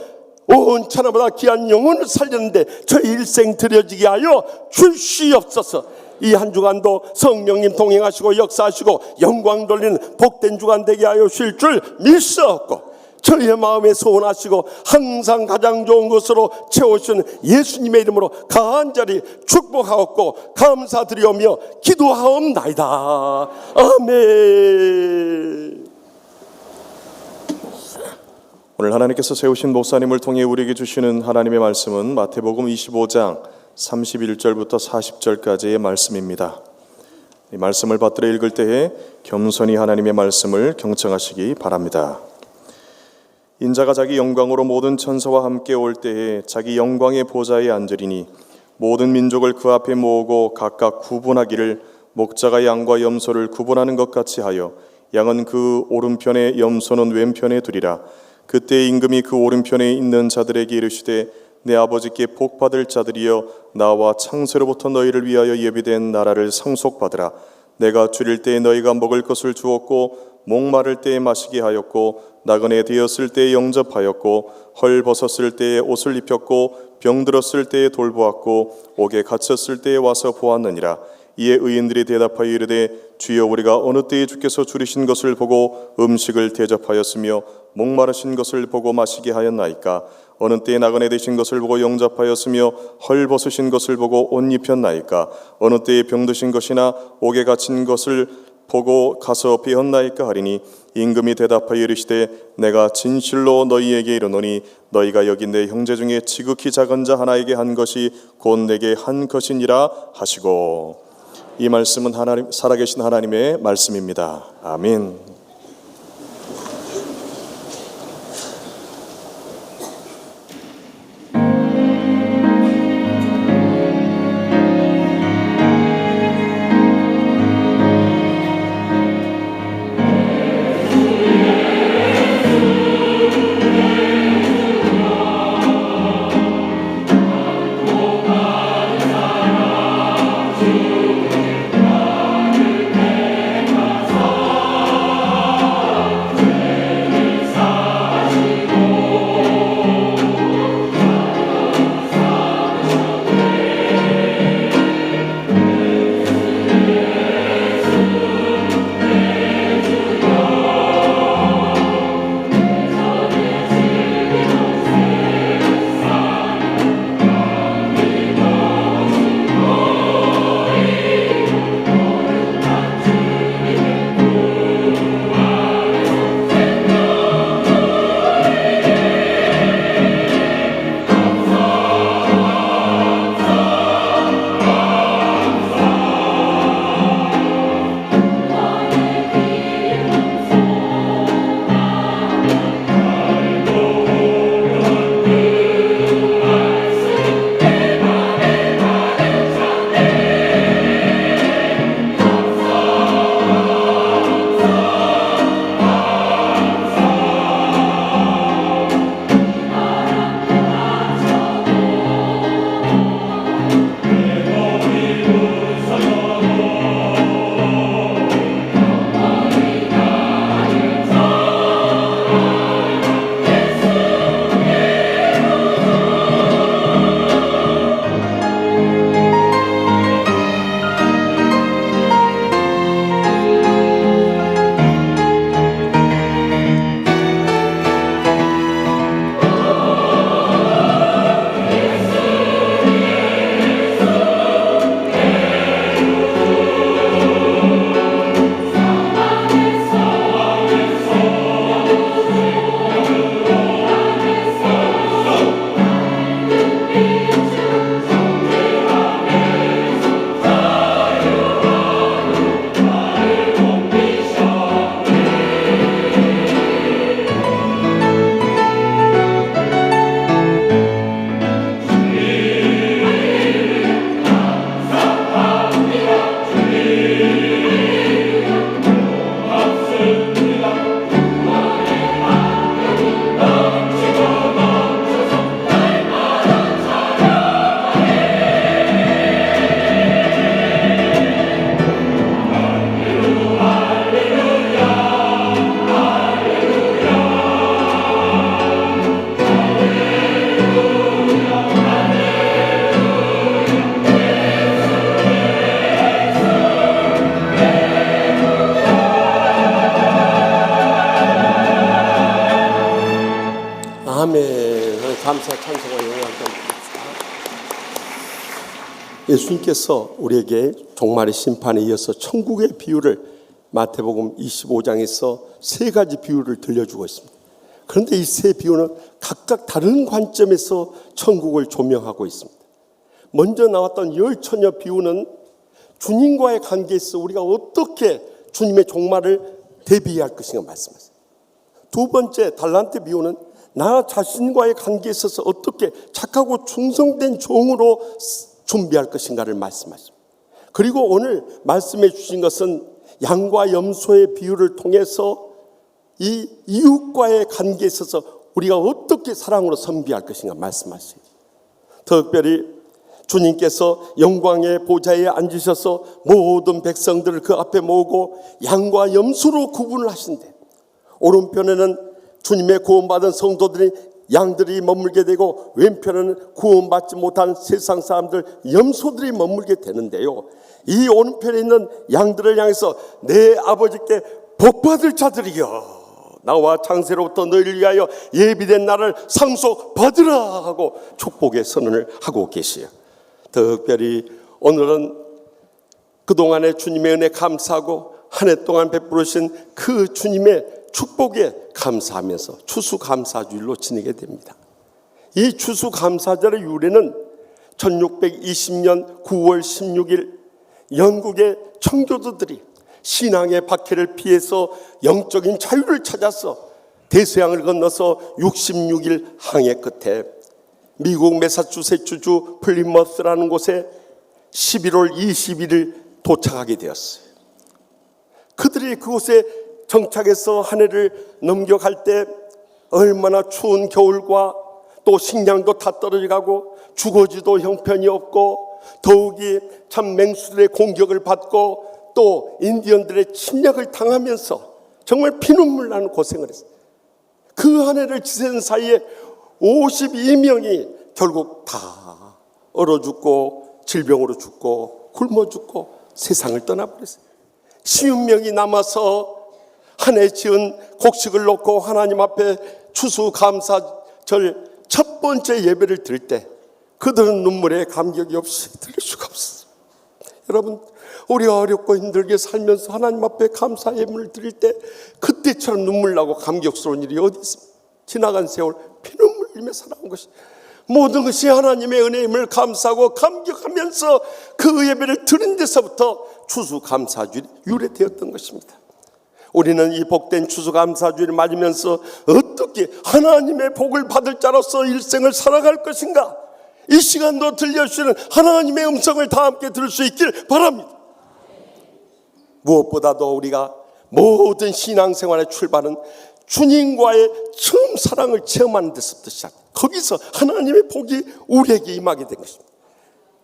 온 천하보다 귀한 영혼을 살리는데 저희 일생 드려지게 하여 주시옵소서. 이 한 주간도 성령님 동행하시고 역사하시고 영광 돌리는 복된 주간 되게 하여 주실 줄 믿사옵고 저희의 마음에 소원하시고 항상 가장 좋은 것으로 채우시는 예수님의 이름으로 간절히 축복하옵고 감사드리오며 기도하옵나이다. 아멘. 오늘 하나님께서 세우신 목사님을 통해 우리에게 주시는 하나님의 말씀은 마태복음 25장 31절부터 40절까지의 말씀입니다. 이 말씀을 받들어 읽을 때에 겸손히 하나님의 말씀을 경청하시기 바랍니다. 인자가 자기 영광으로 모든 천사와 함께 올 때에 자기 영광의 보좌에 앉으리니 모든 민족을 그 앞에 모으고 각각 구분하기를 목자가 양과 염소를 구분하는 것 같이 하여 양은 그 오른편에 염소는 왼편에 두리라. 그때 임금이 그 오른편에 있는 자들에게 이르시되 내 아버지께 복받을 자들이여 나와 창세로부터 너희를 위하여 예비된 나라를 상속받으라. 내가 줄일 때에 너희가 먹을 것을 주었고 목마를 때에 마시게 하였고 나그네 되었을 때에 영접하였고 헐 벗었을 때에 옷을 입혔고 병들었을 때에 돌보았고 옥에 갇혔을 때에 와서 보았느니라. 이에 의인들이 대답하여 이르되 주여 우리가 어느 때에 주께서 줄이신 것을 보고 음식을 대접하였으며 목마르신 것을 보고 마시게 하였나이까? 어느 때에 나그네 되신 것을 보고 영접하였으며 헐 벗으신 것을 보고 옷 입혔나이까? 어느 때에 병드신 것이나 옥에 갇힌 것을 보고 가서 배웠나이까 하리니 임금이 대답하여 이르시되 내가 진실로 너희에게 이르노니 너희가 여기 내 형제 중에 지극히 작은 자 하나에게 한 것이 곧 내게 한 것이니라 하시고. 이 말씀은 하나님, 살아계신 하나님의 말씀입니다. 아멘. 감사 찬송과 영광을 드립니다. 예수님께서 우리에게 종말의 심판에 이어서 천국의 비유를 마태복음 25장에서 세 가지 비유를 들려주고 있습니다. 그런데 이 세 비유는 각각 다른 관점에서 천국을 조명하고 있습니다. 먼저 나왔던 열처녀 비유는 주님과의 관계에서 우리가 어떻게 주님의 종말을 대비해야 할 것인가 말씀하셨습니다. 두 번째 달란트 비유는 나 자신과의 관계에 있어서 어떻게 착하고 충성된 종으로 준비할 것인가를 말씀하십니다. 그리고 오늘 말씀해 주신 것은 양과 염소의 비유를 통해서 이 이웃과의 관계에 있어서 우리가 어떻게 사랑으로 섬기할 것인가 말씀하십니다. 특별히 주님께서 영광의 보좌에 앉으셔서 모든 백성들을 그 앞에 모으고 양과 염소로 구분을 하신대. 오른편에는 주님의 구원받은 성도들이 양들이 머물게 되고 왼편에는 구원받지 못한 세상 사람들 염소들이 머물게 되는데요. 이 오른편에 있는 양들을 향해서 내 아버지께 복받을 자들이여 나와 창세로부터 너희를 위하여 예비된 날을 상속받으라 하고 축복의 선언을 하고 계시요. 특별히 오늘은 그동안의 주님의 은혜 감사하고 한 해 동안 베풀으신 그 주님의 축복에 감사하면서 추수감사주일로 지내게 됩니다. 이 추수감사절의 유래는 1620년 9월 16일 영국의 청교도들이 신앙의 박해를 피해서 영적인 자유를 찾아서 대서양을 건너서 66일 항해 끝에 미국 매사추세츠주 플리머스라는 곳에 11월 21일 도착하게 되었어요. 그들이 그곳에 정착해서 한 해를 넘겨갈 때 얼마나 추운 겨울과 또 식량도 다 떨어져가고 주거지도 형편이 없고 더욱이 참 맹수들의 공격을 받고 또 인디언들의 침략을 당하면서 정말 피눈물 나는 고생을 했어요. 그 한 해를 지새는 사이에 52명이 결국 다 얼어 죽고 질병으로 죽고 굶어 죽고 세상을 떠나버렸어요. 10명이 남아서 한 해 지은 곡식을 놓고 하나님 앞에 추수감사절 첫 번째 예배를 드릴 때 그들은 눈물에 감격이 없이 드릴 수가 없어요. 여러분, 우리가 어렵고 힘들게 살면서 하나님 앞에 감사 예물을 드릴 때 그때처럼 눈물 나고 감격스러운 일이 어디 있습니까? 지나간 세월 피눈물 흘리며 살아온 것이 모든 것이 하나님의 은혜임을 감사하고 감격하면서 그 예배를 드린 데서부터 추수감사주일이 유래되었던 것입니다. 우리는 이 복된 추수감사주일을 맞으면서 어떻게 하나님의 복을 받을 자로서 일생을 살아갈 것인가, 이 시간도 들려주시는 하나님의 음성을 다 함께 들을 수 있길 바랍니다. 무엇보다도 우리가 모든 신앙생활의 출발은 주님과의 처음 사랑을 체험하는 데서부터 시작. 거기서 하나님의 복이 우리에게 임하게 된 것입니다.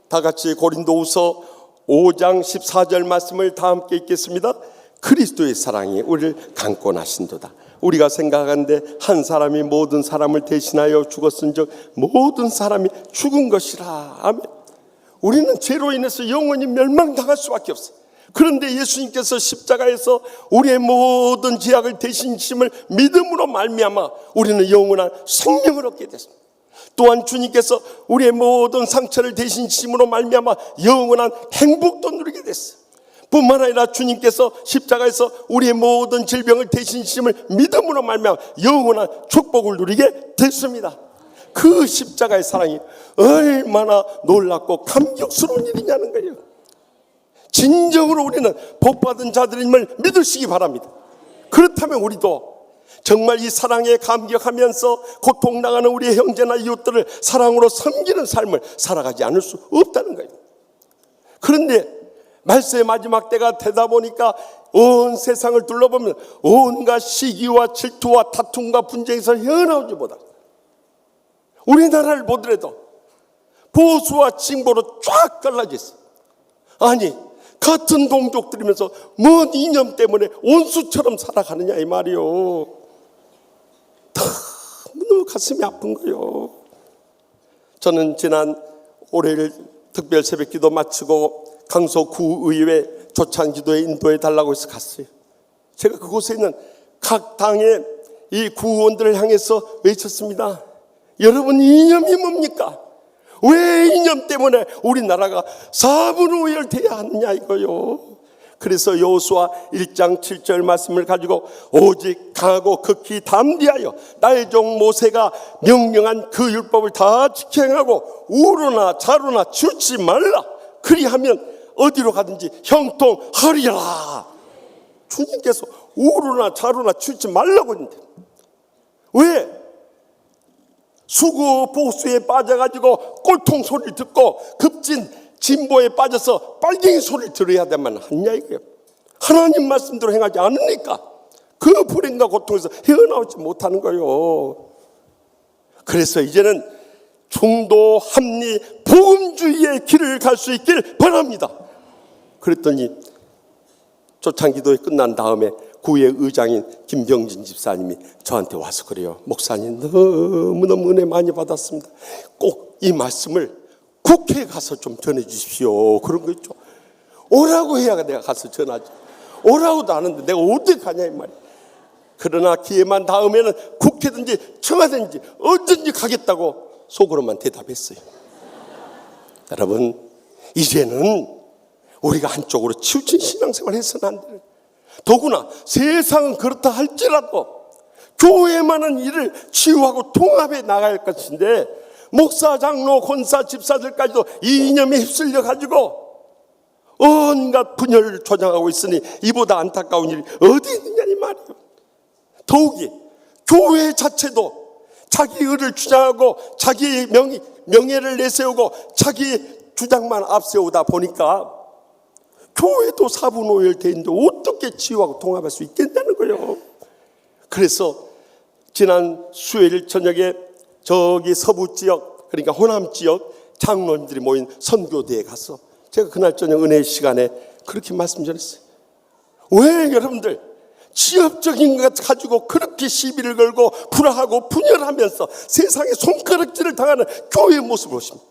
다 같이 고린도후서 5장 14절 말씀을 다 함께 읽겠습니다. 그리스도의 사랑이 우리를 강권하신도다. 우리가 생각하는데 한 사람이 모든 사람을 대신하여 죽었은즉 모든 사람이 죽은 것이라. 아멘. 우리는 죄로 인해서 영원히 멸망당할 수밖에 없어요. 그런데 예수님께서 십자가에서 우리의 모든 죄악을 대신 지심을 믿음으로 말미암아 우리는 영원한 생명을 얻게 됐습니다. 또한 주님께서 우리의 모든 상처를 대신 지심으로 말미암아 영원한 행복도 누리게 됐어요. 뿐만 아니라 주님께서 십자가에서 우리의 모든 질병을 대신 지심을 믿음으로 말미암아 영원한 축복을 누리게 됐습니다. 그 십자가의 사랑이 얼마나 놀랍고 감격스러운 일이냐는 거예요. 진정으로 우리는 복받은 자들임을 믿으시기 바랍니다. 그렇다면 우리도 정말 이 사랑에 감격하면서 고통당하는 우리의 형제나 이웃들을 사랑으로 섬기는 삶을 살아가지 않을 수 없다는 거예요. 그런데 말세의 마지막 때가 되다 보니까 온 세상을 둘러보면 온갖 시기와 질투와 다툼과 분쟁에서 헤어나오지 못하고, 우리나라를 보더라도 보수와 진보로 쫙 갈라져 있어요. 아니, 같은 동족들이면서 뭔 이념 때문에 온수처럼 살아가느냐 이 말이요. 너무 가슴이 아픈 거요. 저는 지난 월요일 특별 새벽기도 마치고 강서 구의회 조찬기도에 인도해 달라고 해서 갔어요. 제가 그곳에 있는 각 당의 이 구의원들을 향해서 외쳤습니다. 여러분, 이념이 뭡니까? 왜 이념 때문에 우리나라가 4분 우열돼야 하느냐 이거요. 그래서 여호수아 1장 7절 말씀을 가지고 오직 강하고 극히 담대하여 나의 종 모세가 명령한 그 율법을 다 지켜행하고 우로나 좌로나 치우치 말라. 그리하면 어디로 가든지 형통하리라. 주님께서 우로나 좌로나 치우치 말라고 했는데 왜? 수구 보수에 빠져가지고 꼴통 소리를 듣고 급진 진보에 빠져서 빨갱이 소리를 들어야 되만 하냐 이거예요. 하나님 말씀대로 행하지 않으니까 그 불행과 고통에서 헤어나오지 못하는 거예요. 그래서 이제는 중도 합리 복음주의의 길을 갈 수 있길 바랍니다. 그랬더니 초창기도회 끝난 다음에 구의 의장인 김병진 집사님이 저한테 와서 그래요. 목사님, 너무너무 은혜 많이 받았습니다. 꼭 이 말씀을 국회에 가서 좀 전해 주십시오. 그런 거 있죠. 오라고 해야 내가 가서 전하지. 오라고도 하는데 내가 어떻게 가냐 이 말이야. 그러나 기회만 닿으면 국회든지 청와대든지 어든지 가겠다고 속으로만 대답했어요. 여러분, 이제는 우리가 한쪽으로 치우친 신앙생활을 해서는 안 돼요. 더구나 세상은 그렇다 할지라도 교회만은 이를 치유하고 통합해 나갈 것인데 목사, 장로, 권사, 집사들까지도 이 이념에 휩쓸려 가지고 온갖 분열을 조장하고 있으니 이보다 안타까운 일이 어디 있느냐 이 말이에요. 더욱이 교회 자체도 자기 의를 주장하고 자기 명예를 내세우고 자기 주장만 앞세우다 보니까 교회도 4분 오열돼 있는데 어떻게 치유하고 통합할 수 있겠냐는 거예요. 그래서 지난 수요일 저녁에 저기 서부 지역, 그러니까 호남 지역 장로님들이 모인 선교대에 가서 제가 그날 저녁 은혜의 시간에 그렇게 말씀 전했어요. 왜 여러분들 지역적인 것 가지고 그렇게 시비를 걸고 불화하고 분열하면서 세상에 손가락질을 당하는 교회의 모습을 보십니다.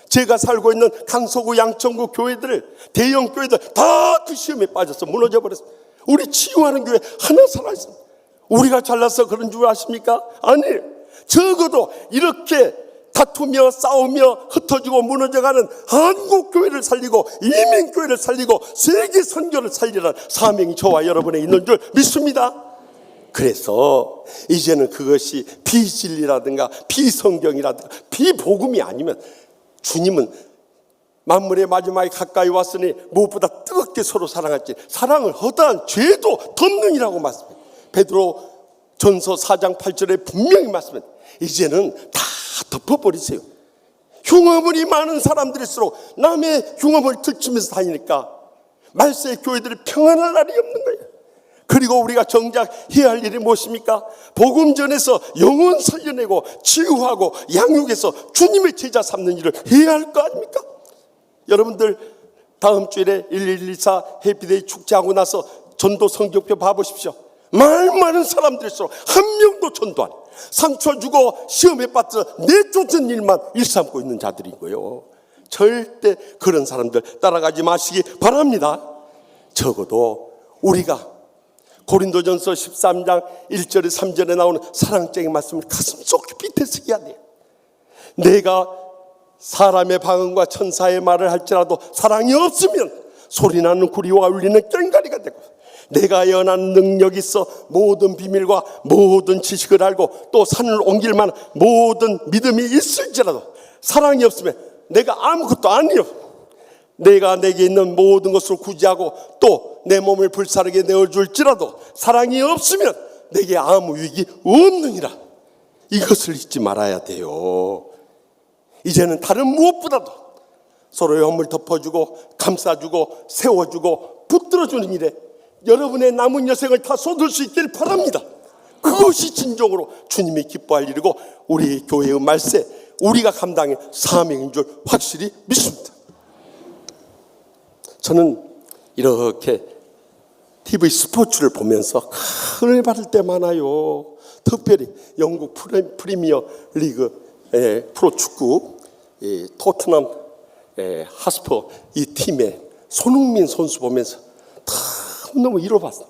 제가 살고 있는 강서구 양천구 교회들, 대형 교회들 다 그 시험에 빠져서 무너져 버렸어요. 우리 치유하는 교회 하나 살아있습니다. 우리가 잘나서 그런 줄 아십니까? 아니에요. 적어도 이렇게 다투며 싸우며 흩어지고 무너져가는 한국교회를 살리고 이민교회를 살리고 세계 선교를 살리라는 사명이 저와 여러분에 있는 줄 믿습니다. 그래서 이제는 그것이 비진리라든가 비성경이라든가 비복음이 아니면 주님은 만물의 마지막에 가까이 왔으니 무엇보다 뜨겁게 서로 사랑할지 사랑을 허다한 죄도 덮느니라고 말씀합니다. 베드로 전서 4장 8절에 분명히 말씀합니다. 이제는 다 덮어버리세요. 흉어물이 많은 사람들일수록 남의 흉어물 들추면서 다니니까 말세의 교회들이 평안할 날이 없는 거예요. 그리고 우리가 정작 해야 할 일이 무엇입니까? 복음 전에서 영혼 살려내고 치유하고 양육해서 주님의 제자 삼는 일을 해야 할 거 아닙니까? 여러분들 다음 주일에 1124 해피데이 축제하고 나서 전도 성적표 봐보십시오. 말 많은 사람들일수록 한 명도 전도 안 해요. 상처 주고 시험에 빠져 내쫓은 일만 일삼고 있는 자들인 거예요. 절대 그런 사람들 따라가지 마시기 바랍니다. 적어도 우리가 고린도전서 13장 1절에 3절에 나오는 사랑적인 말씀을 가슴속 깊이 되새겨야 돼요. 내가 사람의 방언과 천사의 말을 할지라도 사랑이 없으면 소리나는 구리와 울리는 꽹과리가 되고 내가 연한 능력이 있어 모든 비밀과 모든 지식을 알고 또 산을 옮길 만한 모든 믿음이 있을지라도 사랑이 없으면 내가 아무것도 아니요. 내가 내게 있는 모든 것을 구제하고 또 내 몸을 불사르게 내어줄지라도 사랑이 없으면 내게 아무 유익이 없느니라. 이것을 잊지 말아야 돼요. 이제는 다른 무엇보다도 서로의 허물 덮어주고 감싸주고 세워주고 붙들어주는 일에 여러분의 남은 여생을 다 쏟을 수 있길 바랍니다. 그것이 진정으로 주님이 기뻐할 일이고 우리 교회의 말세, 우리가 감당할 사명인 줄 확실히 믿습니다. 저는 이렇게 TV 스포츠를 보면서 큰 받을 때 많아요. 특별히 영국 프리미어 리그 프로축구 토트넘 하스퍼 이 팀의 손흥민 선수 보면서 너무 잃어봤어.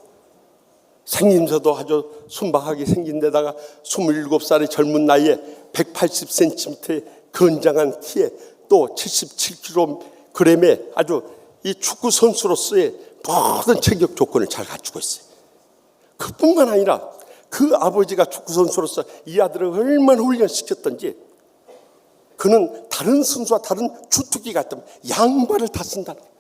생김새도 아주 순박하게 생긴 데다가 27살의 젊은 나이에 180cm의 건장한 키에 또 77kg의 아주 이 축구 선수로서의 모든 체격 조건을 잘 갖추고 있어요. 그뿐만 아니라 그 아버지가 축구 선수로서 이 아들을 얼마나 훈련시켰던지 그는 다른 선수와 다른 주특기 같으면 양발을 다 쓴다는 거예요.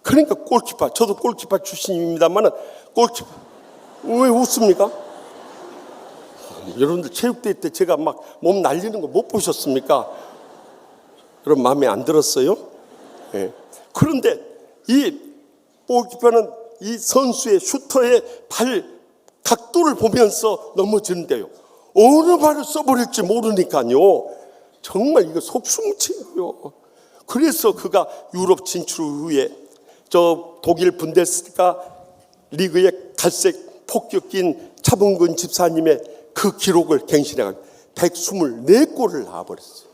그러니까 골키퍼, 저도 골키퍼 출신입니다만 골키퍼 왜 웃습니까? 여러분들 체육대회 때 제가 막 몸 날리는 거 못 보셨습니까? 여러분 마음에 안 들었어요? 네. 그런데 이 골키퍼는 이 선수의 슈터의 발 각도를 보면서 넘어지는데요, 어느 발을 써버릴지 모르니까요, 정말 이거 속수무책이에요. 그래서 그가 유럽 진출 후에 저 독일 분데스리가 리그의 갈색 폭격기인 차범근 집사님의 그 기록을 갱신해가지고 124골을 넣어버렸어요.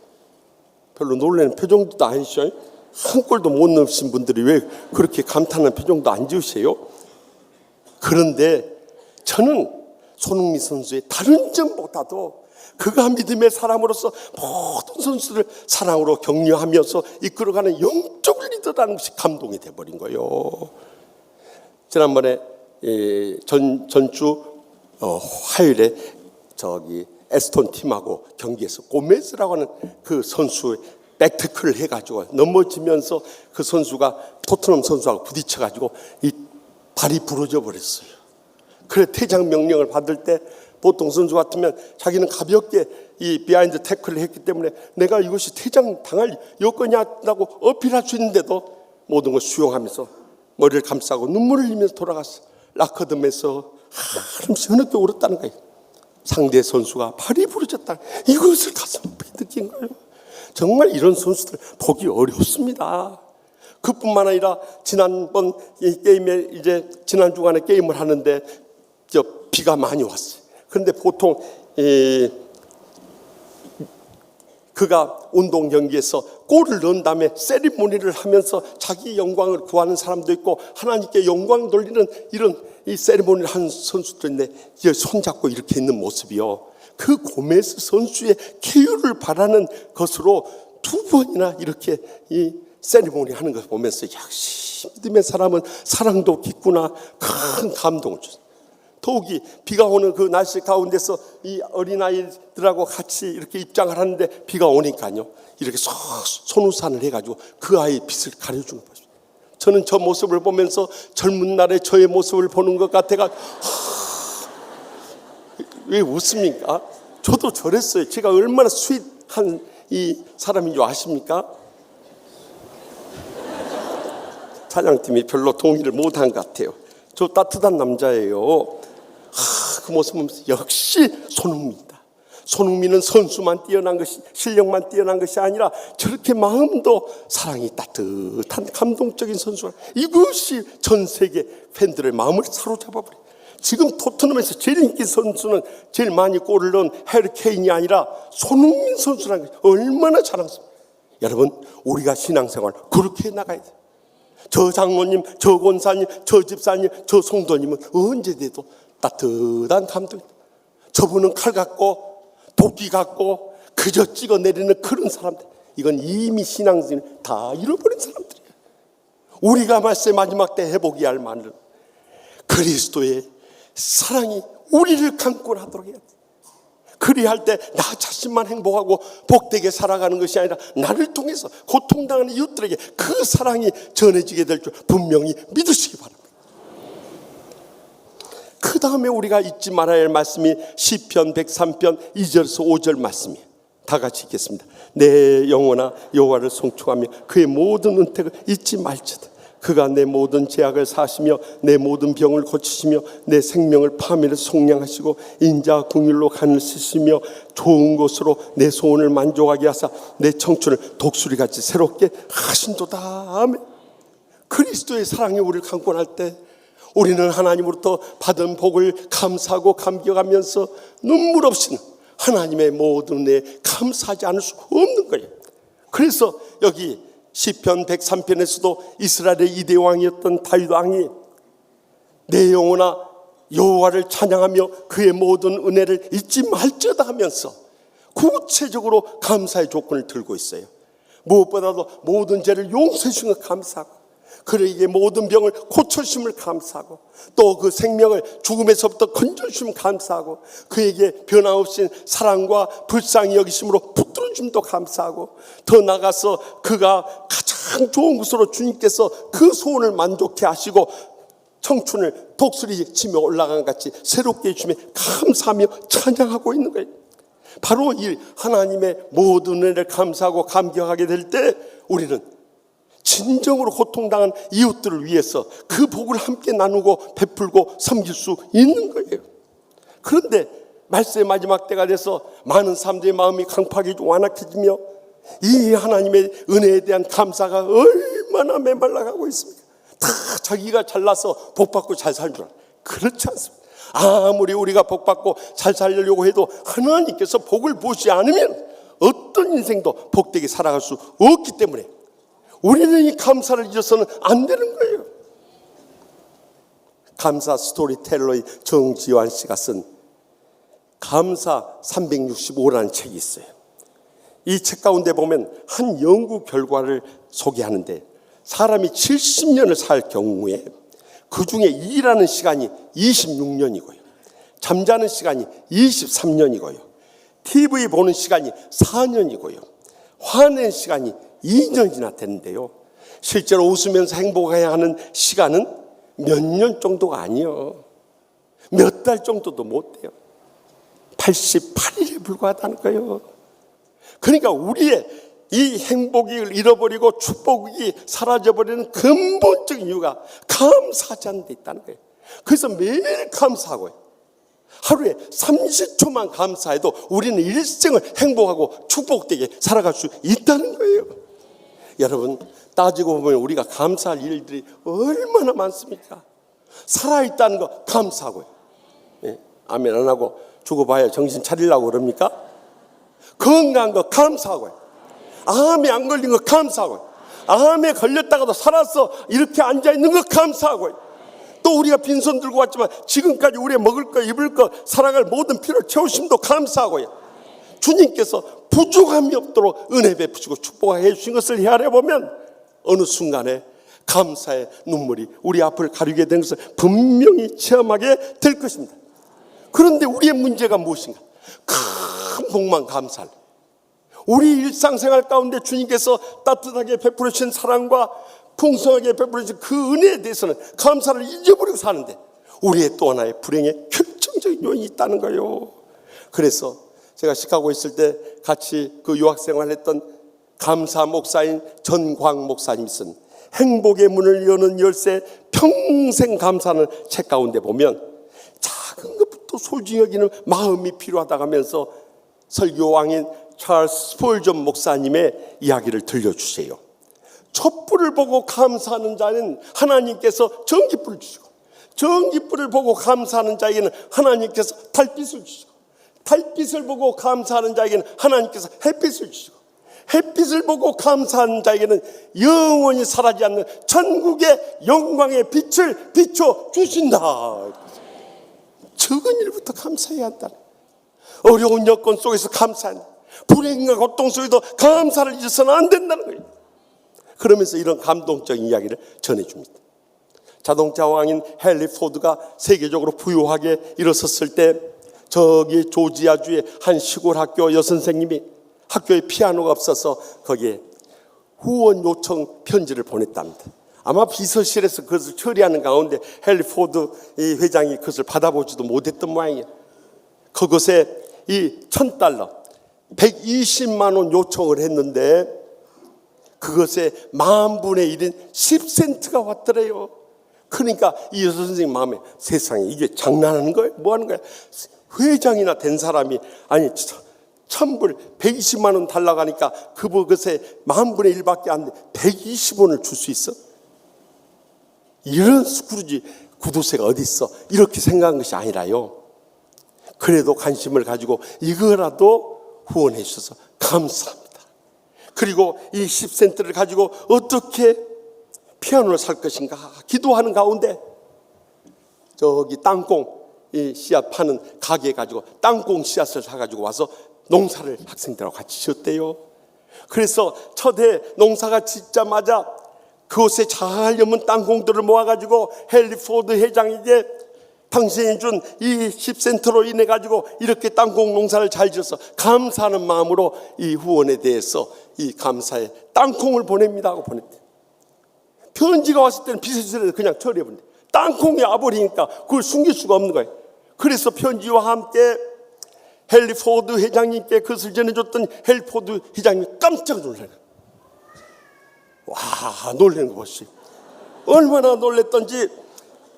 별로 놀라는 표정도 아니시죠? 한 골도 못 넣으신 분들이 왜 그렇게 감탄하는 표정도 안 지으세요? 그런데 저는 손흥민 선수의 다른 점보다도 그가 믿음의 사람으로서 모든 선수를 사랑으로 격려하면서 이끌어가는 영적 리더라는 것이 감동이 돼버린 거예요. 지난번에 전주 화요일에 저기 에스톤 팀하고 경기에서 고메즈라고 하는 그 선수의 백태클을 해가지고 넘어지면서 그 선수가 토트넘 선수하고 부딪혀가지고 이 발이 부러져 버렸어요. 그래 퇴장 명령을 받을 때 보통 선수 같으면 자기는 가볍게 이 비하인드 태클을 했기 때문에 내가 이것이 퇴장 당할 여건이라고 어필할 수 있는데도 모든 걸 수용하면서 머리를 감싸고 눈물을 흘리면서 돌아갔어. 라커덤에서 한없이 흐느껴 울었다는 거예요. 상대 선수가 발이 부러졌다. 이것을 가슴 아프게 느낀 거예요. 정말 이런 선수들 보기 어렵습니다. 그뿐만 아니라 지난번 이 게임에 이제 지난 주간에 게임을 하는데 비가 많이 왔어요. 그런데 보통 그가 운동 경기에서 골을 넣은 다음에 세리머니를 하면서 자기 영광을 구하는 사람도 있고 하나님께 영광 돌리는 이런 이 세리머니를 하는 선수들인데 손잡고 이렇게 있는 모습이요, 그 고메스 선수의 쾌유를 바라는 것으로 2번이나 이렇게 이 세리머니 하는 것을 보면서 역시 믿음의 사람은 사랑도 깊구나, 큰 감동을 줬어요. 더욱이 비가 오는 그 날씨 가운데서 이 어린아이들하고 같이 이렇게 입장을 하는데 비가 오니까요, 이렇게 손우산을 해가지고 그 아이의 빛을 가려준 거죠. 저는 저 모습을 보면서 젊은 날의 저의 모습을 보는 것 같아가 왜 웃습니까? 저도 저랬어요. 제가 얼마나 스윗한 이 사람인 줄 아십니까? 찬양팀이 별로 동의를 못한 것 같아요. 저 따뜻한 남자예요. 그 모습 보면서 역시 손흥민이다. 손흥민은 선수만 뛰어난 것이, 실력만 뛰어난 것이 아니라 저렇게 마음도 사랑이 따뜻한 감동적인 선수가, 이것이 전 세계 팬들의 마음을 사로잡아버려요. 지금 토트넘에서 제일 인기 선수는 제일 많이 골을 넣은 해리 케인이 아니라 손흥민 선수라는 것이 얼마나 자랑스러워요. 여러분, 우리가 신앙생활 그렇게 나가야 돼요. 저 장로님, 저 권사님, 저 집사님, 저 성도님은 언제 돼도 따뜻한 감동. 저분은 칼 갖고 도끼 갖고 그저 찍어내리는 그런 사람들, 이건 이미 신앙생활 다 잃어버린 사람들이에요. 우리가 말세 마지막 때 회복해야 할 말은 그리스도의 사랑이 우리를 강권하도록 해야 돼. 그리할 때 나 자신만 행복하고 복되게 살아가는 것이 아니라 나를 통해서 고통당하는 이웃들에게 그 사랑이 전해지게 될 줄 분명히 믿으시기 바랍니다. 그 다음에 우리가 잊지 말아야 할 말씀이 시편 103편 2절에서 5절 말씀이에요. 다 같이 읽겠습니다. 내 영혼아 여호와를 송축하며 그의 모든 은택을 잊지 말지어다. 그가 내 모든 죄악을 사시며 내 모든 병을 고치시며 내 생명을 파멸을 속량하시고 인자 궁율로 간을 씻으시며 좋은 것으로 내 소원을 만족하게 하사 내 청춘을 독수리같이 새롭게 하신도다. 아멘. 그리스도의 사랑이 우리를 강권할 때 우리는 하나님으로부터 받은 복을 감사하고 감격하면서 눈물 없이는 하나님의 모든 은혜에 감사하지 않을 수 없는 거예요. 그래서 여기 시편 103편에서도 이스라엘의 2대 왕이었던 다윗 왕이 내 영혼아 여호와를 찬양하며 그의 모든 은혜를 잊지 말지어다 하면서 구체적으로 감사의 조건을 들고 있어요. 무엇보다도 모든 죄를 용서해 주신 것 감사하고, 그에게 모든 병을 고쳐주심을 감사하고, 또 그 생명을 죽음에서부터 건져주심 감사하고, 그에게 변함없인 사랑과 불쌍히 여기심으로 붙들어 주심도 감사하고, 더 나아가서 그가 가장 좋은 것으로 주님께서 그 소원을 만족해 하시고 청춘을 독수리 치며 올라간 같이 새롭게 해주심에 감사하며 찬양하고 있는 거예요. 바로 이 하나님의 모든 은혜를 감사하고 감격하게 될 때 우리는 진정으로 고통당한 이웃들을 위해서 그 복을 함께 나누고 베풀고 섬길 수 있는 거예요. 그런데 말세의 마지막 때가 돼서 많은 사람들의 마음이 강팍해지고 완악해지며 이 하나님의 은혜에 대한 감사가 얼마나 메말라가고 있습니까? 다 자기가 잘나서 복받고 잘 살 줄 알아요. 그렇지 않습니다. 아무리 우리가 복받고 잘 살려고 해도 하나님께서 복을 보시지 않으면 어떤 인생도 복되게 살아갈 수 없기 때문에 우리는 이 감사를 잊어서는 안 되는 거예요. 감사 스토리텔러의 정지환 씨가 쓴 감사 365라는 책이 있어요. 이 책 가운데 보면 한 연구 결과를 소개하는데, 사람이 70년을 살 경우에 그 중에 일하는 시간이 26년이고요, 잠자는 시간이 23년이고요, TV 보는 시간이 4년이고요, 화내는 시간이 2년이나 되는데요, 실제로 웃으면서 행복해야 하는 시간은 몇 년 정도가 아니에요. 몇 달 정도도 못 돼요. 88일에 불과하다는 거예요. 그러니까 우리의 이 행복을 잃어버리고 축복이 사라져버리는 근본적인 이유가 감사하지 않는 데 있다는 거예요. 그래서 매일 감사하고요, 하루에 30초만 감사해도 우리는 일생을 행복하고 축복되게 살아갈 수 있다는 거예요. 여러분, 따지고 보면 우리가 감사할 일들이 얼마나 많습니까? 살아있다는 거 감사하고요. 예, 아멘 안 하고 죽어봐야 정신 차리려고 그럽니까? 건강한 거 감사하고요, 암에 안 걸린 거 감사하고요, 암에 걸렸다가도 살아서 이렇게 앉아있는 거 감사하고요, 또 우리가 빈손 들고 왔지만 지금까지 우리의 먹을 거 입을 거 살아갈 모든 필요를 채우심도 감사하고요, 주님께서 부족함이 없도록 은혜 베푸시고 축복해 주신 것을 헤아려 보면 어느 순간에 감사의 눈물이 우리 앞을 가리게 된 것을 분명히 체험하게 될 것입니다. 그런데 우리의 문제가 무엇인가? 큰 복만 감사할, 우리 일상생활 가운데 주님께서 따뜻하게 베풀어 주신 사랑과 풍성하게 베풀어 주신 그 은혜에 대해서는 감사를 잊어버리고 사는데 우리의 또 하나의 불행의 결정적인 요인이 있다는 거예요. 그래서 제가 시카고에 있을 때 같이 그 유학생활했던 감사 목사인 전광 목사님이 쓴 행복의 문을 여는 열쇠 평생 감사하는 책 가운데 보면 작은 것부터 소중히 여기는 마음이 필요하다고 하면서 설교왕인 찰스 스폴전 목사님의 이야기를 들려주세요. 촛불을 보고 감사하는 자는 하나님께서 전기불을 주시고, 전기불을 보고 감사하는 자에게는 하나님께서 달빛을 주시고, 달빛을 보고 감사하는 자에게는 하나님께서 햇빛을 주시고, 햇빛을 보고 감사하는 자에게는 영원히 사라지지 않는 천국의 영광의 빛을 비춰 주신다. 적은 일부터 감사해야 한다. 어려운 여건 속에서 감사한다. 불행과 고통 속에도 감사를 잊어서는 안 된다는 거예요. 그러면서 이런 감동적인 이야기를 전해줍니다. 자동차 왕인 헨리 포드가 세계적으로 부유하게 일어섰을 때 저기 조지아주의 한 시골 학교 여선생님이 학교에 피아노가 없어서 거기에 후원 요청 편지를 보냈답니다. 아마 비서실에서 그것을 처리하는 가운데 헨리 포드 이 회장이 그것을 받아보지도 못했던 모양이에요. 그것에 이 $1000 120만 원 요청을 했는데 그것에 10,000분의 1인 10센트가 왔더래요. 그러니까 이 여사 선생님 마음에 세상에 이게 장난하는 거예요? 뭐 하는 거야? 회장이나 된 사람이 아니 1,000불 120만 원 달라고 하니까 그것에 10,000분의 1밖에 안 돼 120원을 줄 수 있어? 이런 스크루지 구두쇠가 어디 있어? 이렇게 생각한 것이 아니라요, 그래도 관심을 가지고 이거라도 후원해 주셔서 감사합니다. 그리고 이 10센트를 가지고 어떻게 피아노를 살 것인가 기도하는 가운데 저기 땅콩 이 씨앗 파는 가게에 가지고 땅콩 씨앗을 사가지고 와서 농사를 학생들하고 같이 지었대요. 그래서 첫해 농사가 짓자마자 그곳에 잘 여문 땅콩들을 모아가지고 헨리 포드 회장에게 당신이 준 이 10센트로 인해 가지고 이렇게 땅콩 농사를 잘 지어서 감사하는 마음으로 이 후원에 대해서 이 감사의 땅콩을 보냅니다 하고 보냈대. 편지가 왔을 때는 비서실에 그냥 처리해버린대. 땅콩이 와버리니까 그걸 숨길 수가 없는 거예요. 그래서 편지와 함께 헨리 포드 회장님께 그것을 전해줬던 헨리 포드 회장님이 깜짝 놀라요. 와, 놀란 거 보시. 얼마나 놀랬던지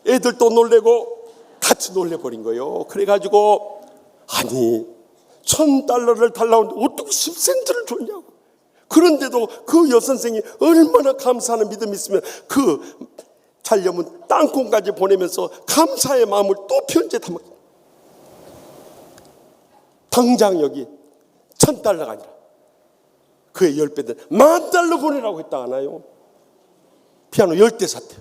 애들도 놀래고 같이 놀래버린 거예요. 그래가지고 아니 $1,000를 달라고 하는데 어떻게 10센트를 줬냐고. 그런데도 그 여선생이 얼마나 감사하는 믿음이 있으면 그 잘려면 땅콩까지 보내면서 감사의 마음을 또 편지에 담았. 당장 여기 $1,000가 아니라 그의 10배들 $10,000 보내라고 했다 하나요? 피아노 10대 샀대요.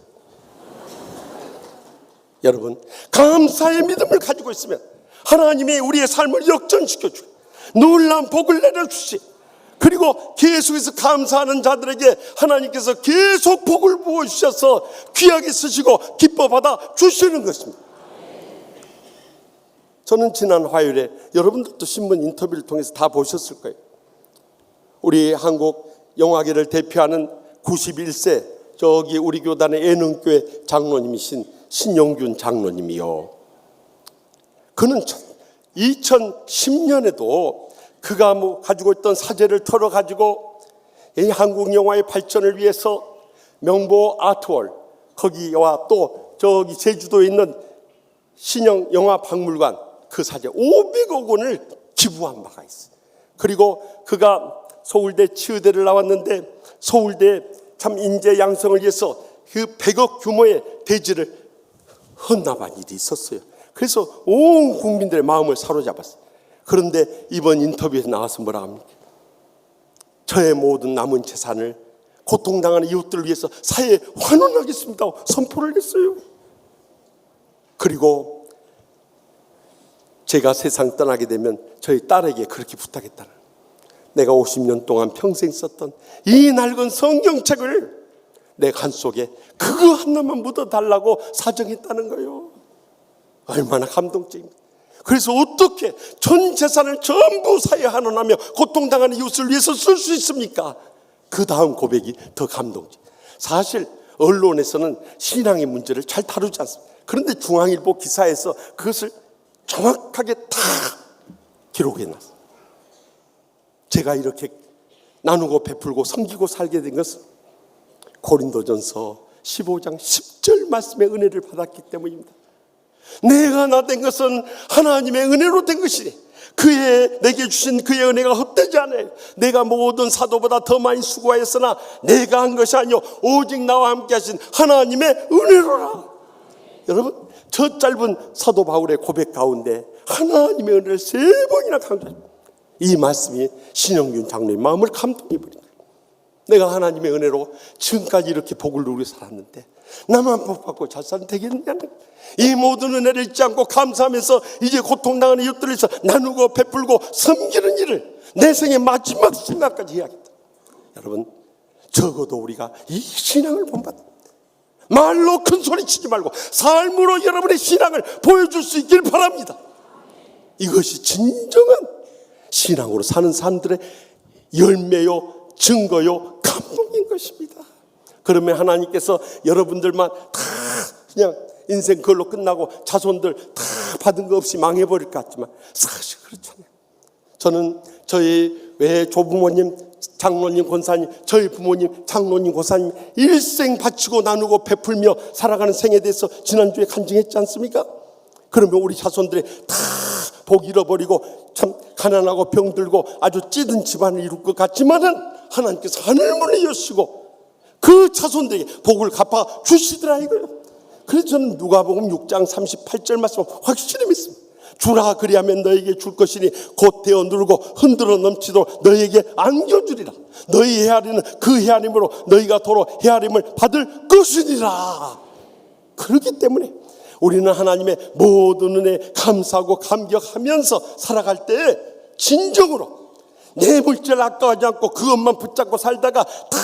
여러분, 감사의 믿음을 가지고 있으면 하나님이 우리의 삶을 역전시켜주고 놀라운 복을 내려주시. 그리고 계속해서 감사하는 자들에게 하나님께서 계속 복을 부어주셔서 귀하게 쓰시고 기뻐 받아 주시는 것입니다. 저는 지난 화요일에 여러분들도 신문 인터뷰를 통해서 다 보셨을 거예요. 우리 한국 영화계를 대표하는 91세 저기 우리 교단의 예능교회 장로님이신 신용균 장로님이요. 그는 2010년에도 그가 가지고 있던 사재를 털어가지고 이 한국 영화의 발전을 위해서 명보 아트월 거기와 또 저기 제주도에 있는 신영 영화 박물관 그 사재 500억 원을 기부한 바가 있어요. 그리고 그가 서울대 치의대를 나왔는데 서울대 참 인재 양성을 위해서 그 100억 규모의 대지를 헌납한 일이 있었어요. 그래서 온 국민들의 마음을 사로잡았어요. 그런데 이번 인터뷰에서 나와서 뭐라 합니까? 저의 모든 남은 재산을 고통당하는 이웃들을 위해서 사회에 환원하겠습니다 선포를 했어요. 그리고 제가 세상 떠나게 되면 저희 딸에게 그렇게 부탁했다는, 내가 50년 동안 평생 썼던 이 낡은 성경책을 내 간 속에 그거 하나만 묻어달라고 사정했다는 거예요. 얼마나 감동적입니까? 그래서 어떻게 전 재산을 전부 사회에 환원하며 고통당하는 이웃을 위해서 쓸 수 있습니까? 그 다음 고백이 더 감동적. 사실 언론에서는 신앙의 문제를 잘 다루지 않습니다. 그런데 중앙일보 기사에서 그것을 정확하게 다 기록해놨어요. 제가 이렇게 나누고 베풀고 섬기고 살게 된 것은 고린도전서 15장 10절 말씀의 은혜를 받았기 때문입니다. 내가 나 된 것은 하나님의 은혜로 된 것이니 그의 내게 주신 그의 은혜가 헛되지 않아요. 내가 모든 사도보다 더 많이 수고하였으나 내가 한 것이 아니요 오직 나와 함께 하신 하나님의 은혜로라. 여러분, 저 짧은 사도 바울의 고백 가운데 하나님의 은혜를 3번이나 강조합니다. 이 말씀이 신영균 장로의 마음을 감동해버립니다. 내가 하나님의 은혜로 지금까지 이렇게 복을 누리고 살았는데 나만 복 받고 잘 살면 되겠느냐는, 이 모든 은혜를 잊지 않고 감사하면서 이제 고통당하는 이웃들을 위해서 나누고 베풀고 섬기는 일을 내 생의 마지막 순간까지 해야겠다. 여러분, 적어도 우리가 이 신앙을 본받아 말로 큰 소리 치지 말고 삶으로 여러분의 신앙을 보여줄 수 있길 바랍니다. 이것이 진정한 신앙으로 사는 사람들의 열매요 증거요 감동인 것입니다. 그러면 하나님께서 여러분들만 다 그냥 인생 그걸로 끝나고 자손들 다 받은 거 없이 망해버릴 것 같지만 사실 그렇잖아요. 저는 저희 외 조부모님, 장로님, 권사님, 저희 부모님, 장로님, 권사님 일생 바치고 나누고 베풀며 살아가는 생에 대해서 지난주에 간증했지 않습니까? 그러면 우리 자손들이 다 복 잃어버리고 참 가난하고 병들고 아주 찌든 집안을 이룰 것 같지만은 하나님께서 하늘문을 여시고 그 자손들에게 복을 갚아 주시더라 이거예요. 그래서 저는 누가복음 6장 38절 말씀 확실히 믿습니다. 주라 그리하면 너에게 줄 것이니 곧 대어 누르고 흔들어 넘치도록 너에게 안겨주리라. 너희 헤아리는 그 헤아림으로 너희가 도로 헤아림을 받을 것이니라. 그렇기 때문에 우리는 하나님의 모든 은혜에 감사하고 감격하면서 살아갈 때 진정으로 내 물질 아까워하지 않고 그것만 붙잡고 살다가 다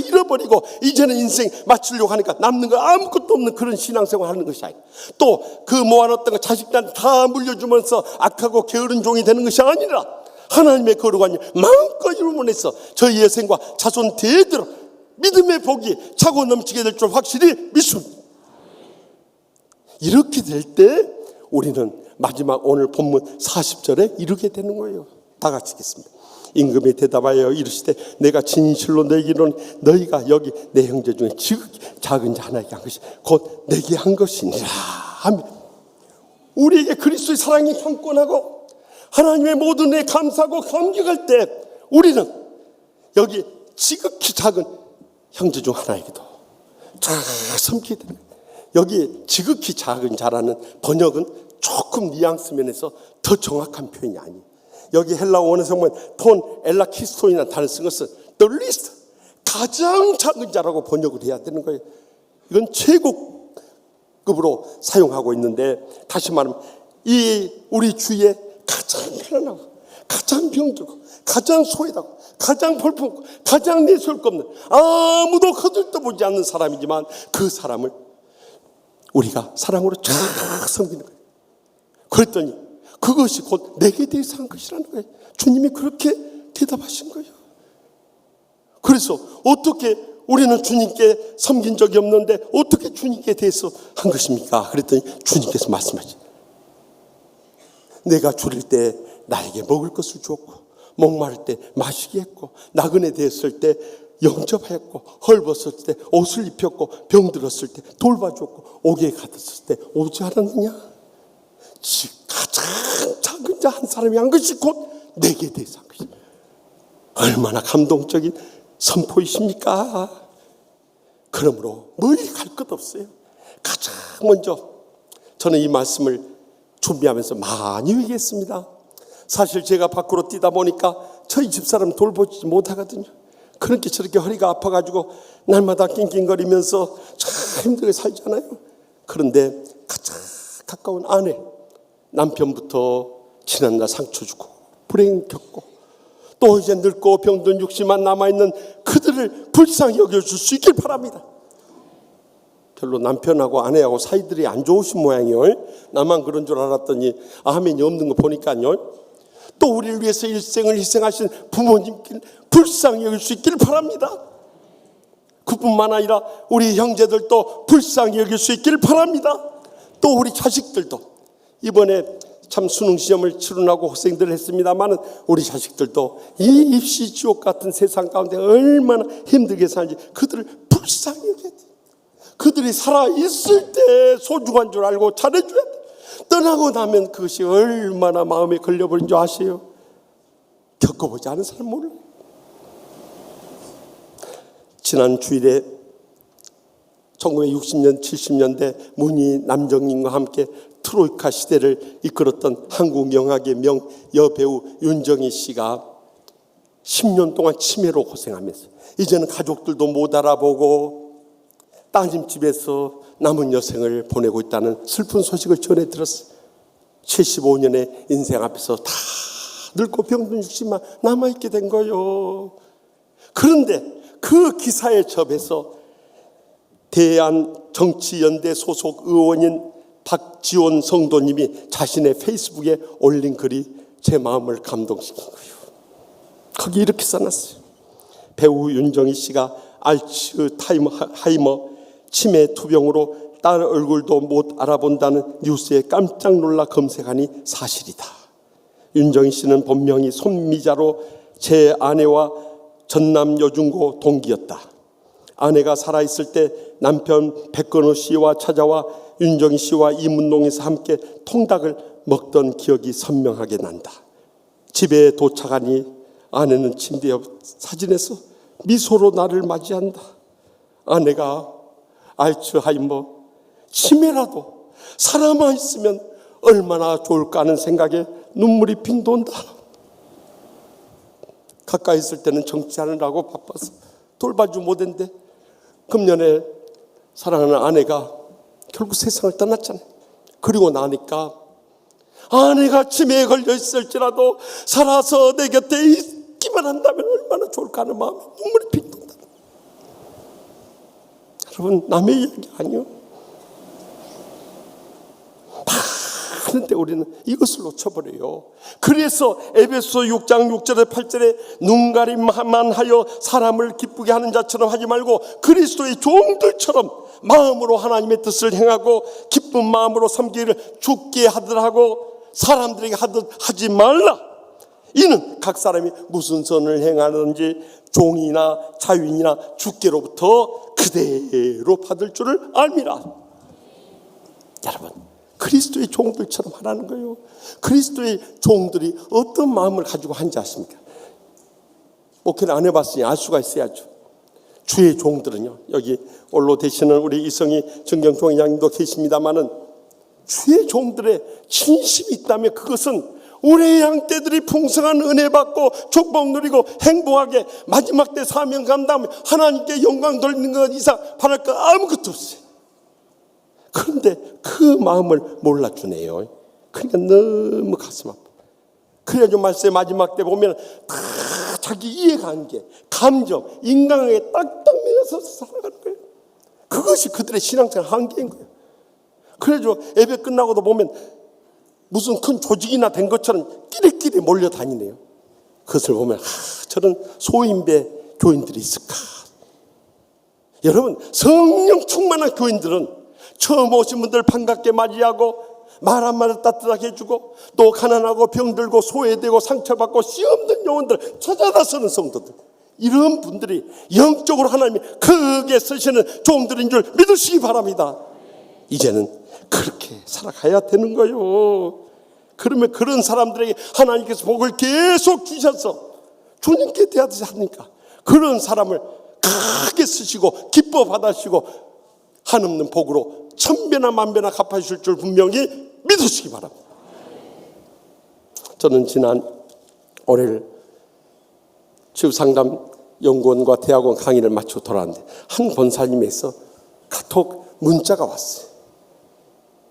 잃어버리고 이제는 인생 맞추려고 하니까 남는 거 아무것도 없는 그런 신앙생활 하는 것이 아니라, 또 그 모아놨던 거 자식들한테 다 물려주면서 악하고 게으른 종이 되는 것이 아니라 하나님의 거룩한 일 마음껏 이루어내서 저희 예생과 자손 대대로 믿음의 복이 차고 넘치게 될 줄 확실히 믿습니다. 이렇게 될 때 우리는 마지막 오늘 본문 40절에 이르게 되는 거예요. 다 같이 읽겠습니다. 임금이 대답하여 이르시되 내가 진실로 너희에게 이르노니 너희가 여기 내 형제 중에 지극히 작은 자 하나에게 한 것이 곧 내게 한 것이니라 하며, 우리에게 그리스도의 사랑이 경건하고 하나님의 모든 애 감사하고 감격할 때 우리는 여기 지극히 작은 형제 중 하나에게도 잘 섬기게 됩니다. 여기 지극히 작은 자라는 번역은 조금 뉘앙스 면에서 더 정확한 표현이 아니에요. 여기 헬라어 원어에서 보면 톤 엘라키스톤이라는 단어를 쓴 것은 the least, 가장 작은 자라고 번역을 해야 되는 거예요. 이건 최고급으로 사용하고 있는데, 다시 말하면 이 우리 주위에 가장 편안하고 가장 병들고 가장 소외하고 가장 볼품없고 가장 내세울 거 없는 아무도 거들떠보지 않는 사람이지만 그 사람을 우리가 사랑으로 쫙 섬기는 거예요. 그랬더니 그것이 곧 내게 대해서 한 것이라는 거예요. 주님이 그렇게 대답하신 거예요. 그래서 어떻게 우리는 주님께 섬긴 적이 없는데 어떻게 주님께 대해서 한 것입니까? 그랬더니 주님께서 말씀하시죠. 내가 줄일 때 나에게 먹을 것을 주었고, 목마를 때 마시게 했고, 나그네 되었을 때 영접하였고, 헐벗을 때 옷을 입혔고, 병들었을 때 돌봐주었고, 옥에 가뒀을 때 오지 않았느냐? 가장 작은 자 한 사람이 한 것이 곧 내게 대해서 한 것입니다. 얼마나 감동적인 선포이십니까? 그러므로 멀리 갈 것 없어요. 가장 먼저 저는 이 말씀을 준비하면서 많이 얘기했습니다. 사실 제가 밖으로 뛰다 보니까 저희 집사람 돌보지 못하거든요. 그렇게 저렇게 허리가 아파가지고 날마다 낑낑거리면서 참 힘들게 살잖아요. 그런데 가장 가까운 아내, 남편부터 지난날 상처 주고 불행 겪고 또 이제 늙고 병든 육신만 남아있는 그들을 불쌍히 여겨줄 수 있길 바랍니다. 별로 남편하고 아내하고 사이들이 안 좋으신 모양이요. 나만 그런 줄 알았더니 아멘이 없는 거 보니까요. 또 우리를 위해서 일생을 희생하신 부모님께 불쌍히 여길 수 있길 바랍니다. 그뿐만 아니라 우리 형제들도 불쌍히 여길 수 있길 바랍니다. 또 우리 자식들도 이번에 참 수능 시험을 치르라고 고생들 했습니다만 우리 자식들도 이 입시 지옥 같은 세상 가운데 얼마나 힘들게 사는지 그들을 불쌍히 여겨야 돼. 그들이 살아있을 때 소중한 줄 알고 잘해줘야 돼. 떠나고 나면 그것이 얼마나 마음에 걸려버린 줄 아세요? 겪어보지 않은 사람 몰라요. 지난 주일에 1960년 70년대 문희 남정님과 함께 트로이카 시대를 이끌었던 한국 영화계 명 여배우 윤정희 씨가 10년 동안 치매로 고생하면서 이제는 가족들도 못 알아보고 따님 집에서 남은 여생을 보내고 있다는 슬픈 소식을 전해 들었어요. 75년의 인생 앞에서 다 늙고 병든 육신만 남아있게 된 거예요. 그런데 그 기사에 접해서 대한정치연대 소속 의원인 박지원 성도님이 자신의 페이스북에 올린 글이 제 마음을 감동시킨 거예요. 거기 이렇게 써놨어요. 배우 윤정희 씨가 알츠하이머 치매 투병으로 딸 얼굴도 못 알아본다는 뉴스에 깜짝 놀라 검색하니 사실이다. 윤정희 씨는 본명이 손미자로 제 아내와 전남 여중고 동기였다. 아내가 살아있을 때 남편 백건호 씨와 찾아와 윤정희 씨와 이문동에서 함께 통닭을 먹던 기억이 선명하게 난다. 집에 도착하니 아내는 침대 옆 사진에서 미소로 나를 맞이한다. 아내가 알츠하이머 치매라도 살아만 있으면 얼마나 좋을까 하는 생각에 눈물이 핑 돈다. 가까이 있을 때는 정치하느라고 바빠서 돌봐주지 못했는데 금년에 사랑하는 아내가 결국 세상을 떠났잖아요. 그리고 나니까 아내가 치매에 걸려 있을지라도 살아서 내 곁에 있기만 한다면 얼마나 좋을까 하는 마음에 눈물이 픽 돈다. 여러분, 남의 이야기 아니요. 그런데 우리는 이것을 놓쳐버려요. 그래서 에베소 6장 6절에 8절에 눈가림만 하여 사람을 기쁘게 하는 자처럼 하지 말고 그리스도의 종들처럼 마음으로 하나님의 뜻을 행하고 기쁜 마음으로 섬기기를 주께 하더라고 사람들에게 하듯 하지 말라. 이는 각 사람이 무슨 선을 행하는지 종이나 자유인이나 주께로부터 그대로 받을 줄을 알미라. 여러분, 그리스도의 종들처럼 하라는 거예요. 그리스도의 종들이 어떤 마음을 가지고 하는지 아십니까? 목회를 안 해봤으니 알 수가 있어야죠. 주의 종들은요, 여기 올로 되시는 우리 이성희 정경총회장님도 계십니다마는 주의 종들의 진심이 있다면 그것은 우리 양떼들이 풍성한 은혜 받고 축복 누리고 행복하게 마지막 때 사명 감당하며 하나님께 영광 돌리는 것 이상 바랄 거 아무것도 없어요. 그런데 그 마음을 몰라주네요. 그러니까 너무 가슴 아파. 그래가지고 말씀의 마지막 때 보면 다 자기 이해관계, 감정, 인간에게 딱딱 매여서 살아가는 거예요. 그것이 그들의 신앙생활 한계인 거예요. 그래가지고 예배 끝나고도 보면 무슨 큰 조직이나 된 것처럼 끼리끼리 몰려다니네요. 그것을 보면 저런 소인배 교인들이 있을까. 여러분, 성령 충만한 교인들은 처음 오신 분들 반갑게 맞이하고 말 한마디 따뜻하게 해주고 또 가난하고 병들고 소외되고 상처받고 씨 없는 영혼들 찾아다 쓰는 성도들, 이런 분들이 영적으로 하나님이 크게 쓰시는 종들인 줄 믿으시기 바랍니다. 이제는 그렇게 살아가야 되는 거예요. 그러면 그런 사람들에게 하나님께서 복을 계속 주셔서 주님께 대하듯이 하니까 그런 사람을 크게 쓰시고 기뻐 받으시고 한없는 복으로 천배나 만배나 갚아주실 줄 분명히 믿으시기 바랍니다. 저는 지난 올해를 치유상담연구원과 대학원 강의를 마치고 돌아왔는데 한 권사님에서 카톡 문자가 왔어요.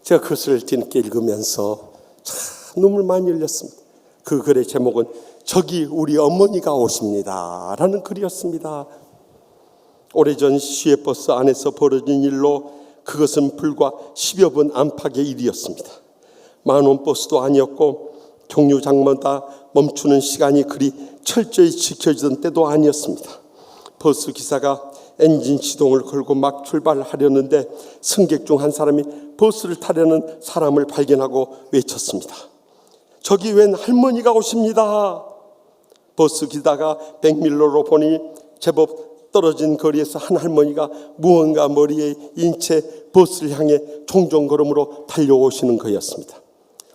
제가 그것을 뒤늦게 읽으면서 참 눈물 많이 흘렸습니다. 그 글의 제목은 저기 우리 어머니가 오십니다 라는 글이었습니다. 오래전 시외버스 안에서 벌어진 일로 그것은 불과 10여 분 안팎의 일이었습니다. 만원 버스도 아니었고 경유장마다 멈추는 시간이 그리 철저히 지켜지던 때도 아니었습니다. 버스 기사가 엔진 시동을 걸고 막 출발하려는데 승객 중 한 사람이 버스를 타려는 사람을 발견하고 외쳤습니다. 저기 웬 할머니가 오십니다. 버스 기사가 백밀러로 보니 제법 떨어진 거리에서 한 할머니가 무언가 머리에 인 채 버스를 향해 종종걸음으로 달려오시는 거였습니다.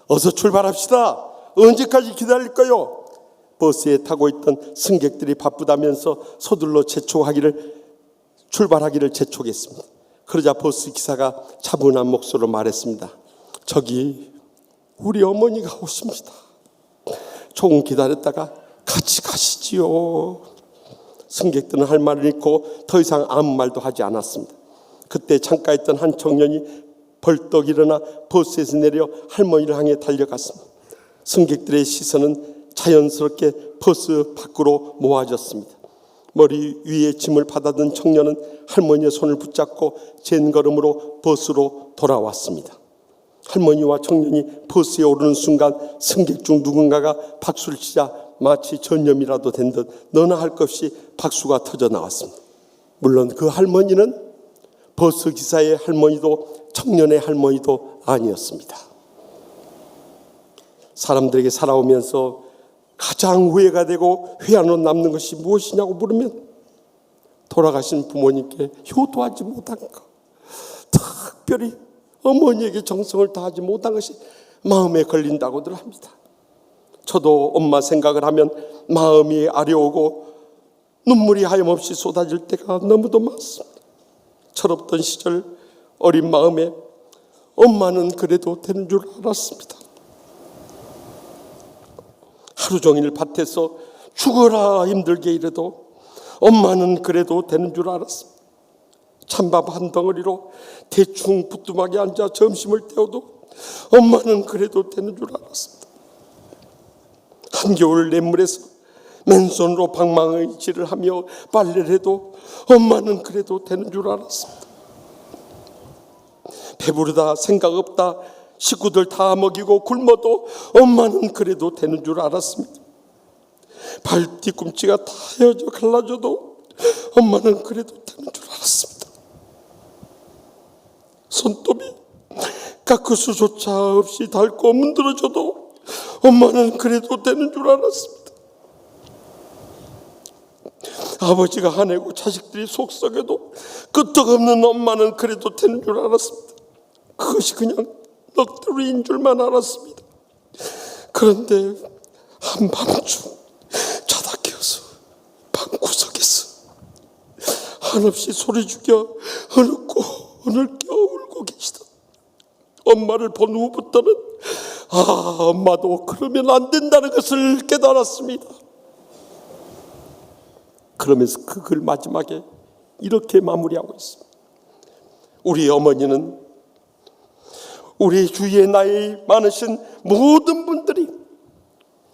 어서 출발합시다. 언제까지 기다릴까요? 버스에 타고 있던 승객들이 바쁘다면서 서둘러 출발하기를 재촉했습니다. 그러자 버스 기사가 차분한 목소리로 말했습니다. 저기 우리 어머니가 오십니다. 조금 기다렸다가 같이 가시지요. 승객들은 할 말을 잃고 더 이상 아무 말도 하지 않았습니다. 그때 창가에 있던 한 청년이 벌떡 일어나 버스에서 내려 할머니를 향해 달려갔습니다. 승객들의 시선은 자연스럽게 버스 밖으로 모아졌습니다. 머리 위에 짐을 받아든 청년은 할머니의 손을 붙잡고 젠걸음으로 버스로 돌아왔습니다. 할머니와 청년이 버스에 오르는 순간 승객 중 누군가가 박수를 치자 마치 전염이라도 된 듯 너나 할 것 없이 박수가 터져 나왔습니다. 물론 그 할머니는 버스 기사의 할머니도 청년의 할머니도 아니었습니다. 사람들에게 살아오면서 가장 후회가 되고 회한으로 남는 것이 무엇이냐고 물으면 돌아가신 부모님께 효도하지 못한 것, 특별히 어머니에게 정성을 다하지 못한 것이 마음에 걸린다고들 합니다. 저도 엄마 생각을 하면 마음이 아려오고 눈물이 하염없이 쏟아질 때가 너무도 많습니다. 철없던 시절 어린 마음에 엄마는 그래도 되는 줄 알았습니다. 하루 종일 밭에서 죽어라 힘들게 일해도 엄마는 그래도 되는 줄 알았습니다. 찬밥 한 덩어리로 대충 부뚜막에 앉아 점심을 때워도 엄마는 그래도 되는 줄 알았습니다. 한겨울 냇물에서 맨손으로 방망이질을 하며 빨래를 해도 엄마는 그래도 되는 줄 알았습니다. 배부르다 생각 없다 식구들 다 먹이고 굶어도 엄마는 그래도 되는 줄 알았습니다. 발 뒤꿈치가 다 헤어져 갈라져도 엄마는 그래도 되는 줄 알았습니다. 손톱이 가크수조차 없이 닳고 문드러져도 엄마는 그래도 되는 줄 알았습니다. 아버지가 화내고 자식들이 속썩여도 끄떡없는 엄마는 그래도 되는 줄 알았습니다. 그것이 그냥 넋두리인 줄만 알았습니다. 그런데 한밤중 자다 깨어서 방구석에서 한없이 소리 죽여 어느껴 울고 계시다 엄마를 본 후부터는 엄마도 그러면 안 된다는 것을 깨달았습니다. 그러면서 그 글 마지막에 이렇게 마무리하고 있습니다. 우리 어머니는 우리 주위에 나이 많으신 모든 분들이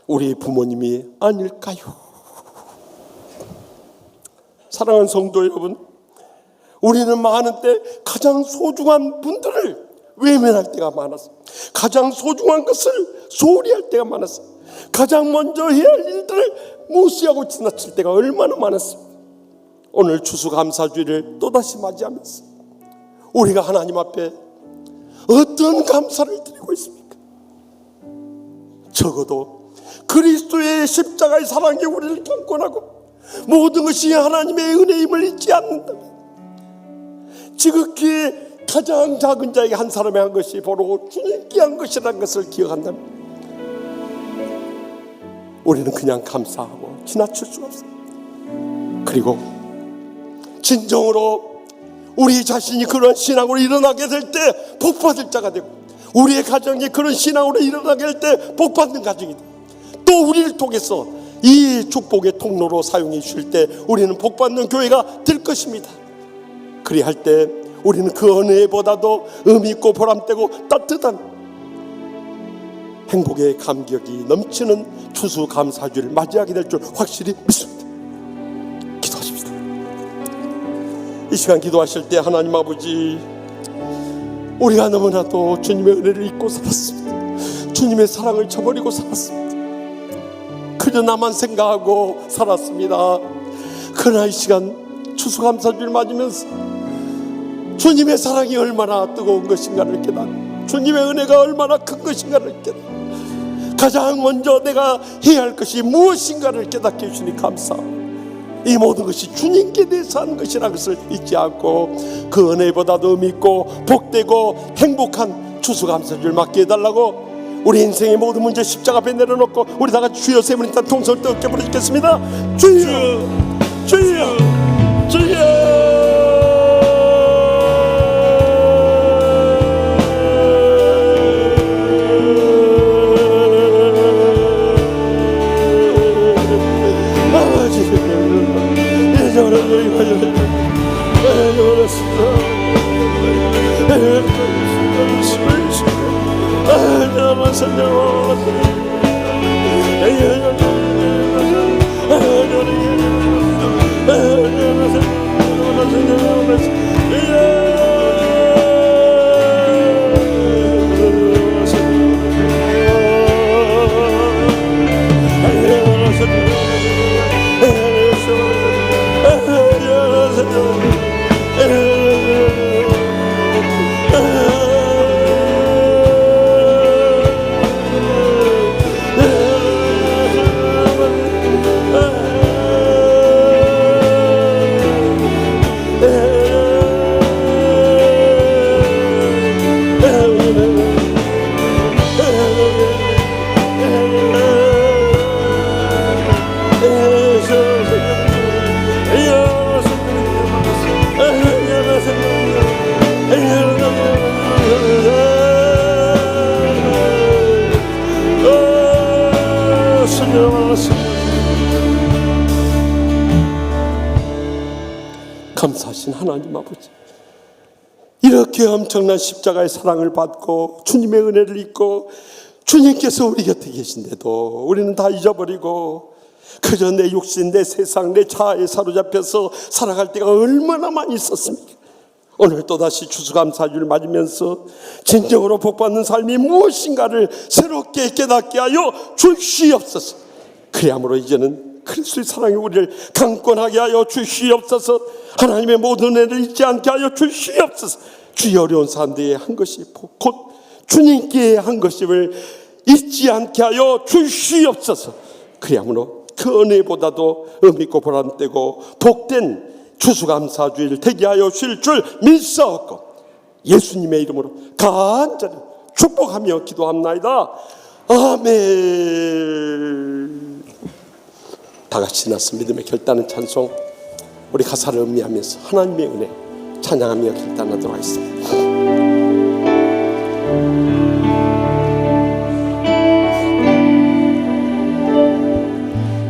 우리 부모님이 아닐까요? 사랑하는 성도 여러분, 우리는 많은 때 가장 소중한 분들을 외면할 때가 많았어요. 가장 소중한 것을 소홀히 할 때가 많았어요. 가장 먼저 해야 할 일들을 무시하고 지나칠 때가 얼마나 많았어요. 오늘 추수감사주일을 또다시 맞이하면서 우리가 하나님 앞에 어떤 감사를 드리고 있습니까? 적어도 그리스도의 십자가의 사랑이 우리를 강권하고 모든 것이 하나님의 은혜임을 잊지 않는다면, 지극히 가장 작은 자에게 한 사람이 한 것이 바로 주님께 한 것이라는 것을 기억한다면 우리는 그냥 감사하고 지나칠 수가 없습니다. 그리고 진정으로 우리 자신이 그런 신앙으로 일어나게 될 때 복받을 자가 되고, 우리의 가정이 그런 신앙으로 일어나게 될 때 복받는 가정이 되고, 또 우리를 통해서 이 축복의 통로로 사용해 주실 때 우리는 복받는 교회가 될 것입니다. 그리할 때 우리는 그 어느 해보다도 의미 있고 보람되고 따뜻한 행복의 감격이 넘치는 추수감사주를 맞이하게 될 줄 확실히 믿습니다. 기도하십시다. 이 시간 기도하실 때 하나님 아버지, 우리가 너무나도 주님의 은혜를 잊고 살았습니다. 주님의 사랑을 저버리고 살았습니다. 그저 나만 생각하고 살았습니다. 그러나 이 시간 추수감사주를 맞으면서 주님의 사랑이 얼마나 뜨거운 것인가를 깨닫고, 주님의 은혜가 얼마나 큰 것인가를 깨닫고, 가장 먼저 내가 해야 할 것이 무엇인가를 깨닫게 해주시니 감사합니다. 이 모든 것이 주님께 대해서 하는 것이라는 것을 잊지 않고 그 은혜보다도 의미 있고 복되고 행복한 추수감사주를 맞게 해달라고, 우리 인생의 모든 문제 십자가 앞에 내려놓고 우리 다 같이 주여 세 분 일단 통성을 뜨겁게 부르짖겠습니다. 주여 주여 주여. 감사하신 하나님 아버지, 이렇게 엄청난 십자가의 사랑을 받고 주님의 은혜를 입고 주님께서 우리 곁에 계신데도 우리는 다 잊어버리고 그저 내 육신, 내 세상, 내 자아에 사로잡혀서 살아갈 때가 얼마나 많이 있었습니까? 오늘 또다시 추수감사주를 맞으면서 진정으로 복받는 삶이 무엇인가를 새롭게 깨닫게 하여 주시옵소서. 그야말로 이제는 그리스도의 사랑이 우리를 강권하게 하여 주시옵소서. 하나님의 모든 은혜를 잊지 않게 하여 주시옵소서. 주의 어려운 사람들에게 한 것이 곧 주님께 한 것임을 잊지 않게 하여 주시옵소서. 그야말로 그 은혜보다도 의미있고 보람되고 복된 추수감사주일 되게 하여 주실 줄 믿사옵고 예수님의 이름으로 간절히 축복하며 기도합나이다. 아멘. 다 같이 나서 믿음의 결단은 찬송, 우리 가사를 음미하면서 하나님의 은혜 찬양하며 결단하도록 하겠습니다.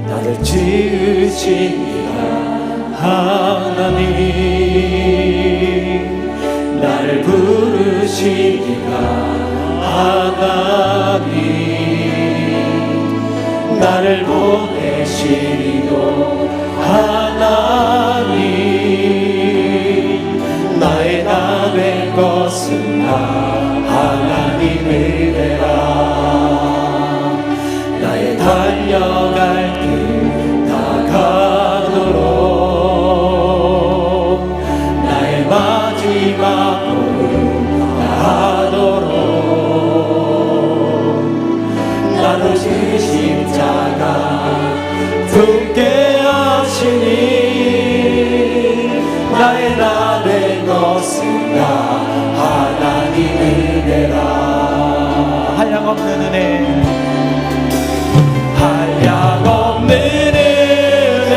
나를 지으시니라 하나님, 나를 부르시니라 하나님, 나를 보내시리도 하나님, 나의 나 될 것은 다 하나님의 은혜라. 나의 달려갈 길 나가도록 나의 마지막 걸음 다하도록 나를 그 십자가 품게 하시니 나의 나 된 것은 다 하나님의 은혜라. 한량없는 은혜, 한량없는 은혜,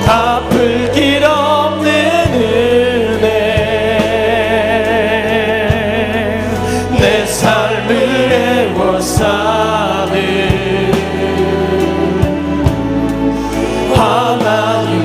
갚을 길 없는 은혜, 내 삶을 애워싸는 하나님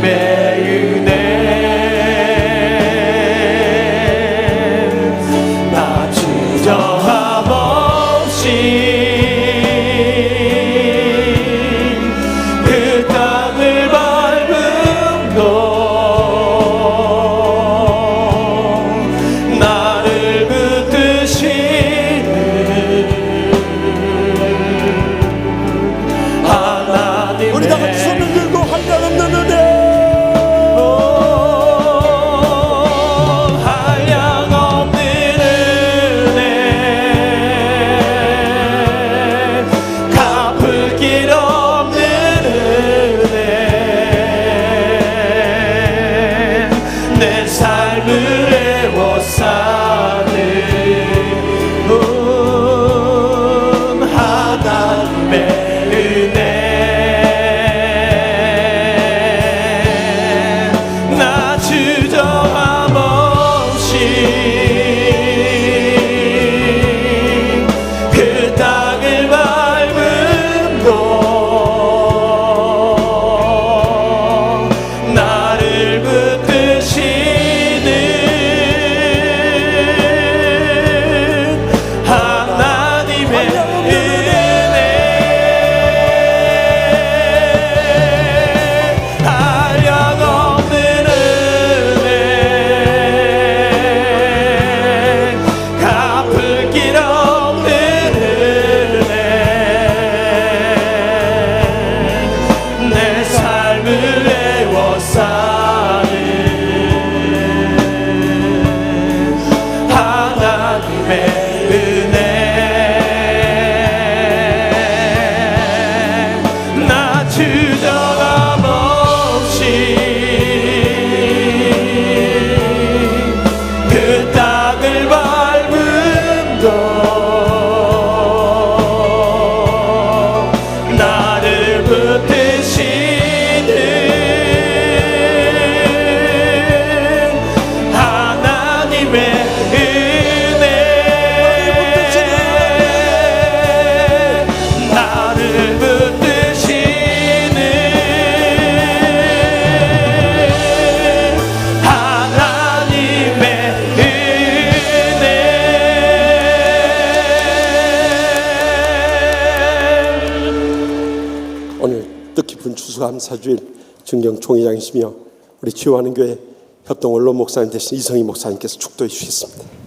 깊은 추수감사주일 증경 총회장이시며 우리 치유하는 교회 협동 원로 목사님 되신 이성희 목사님께서 축도해 주시겠습니다.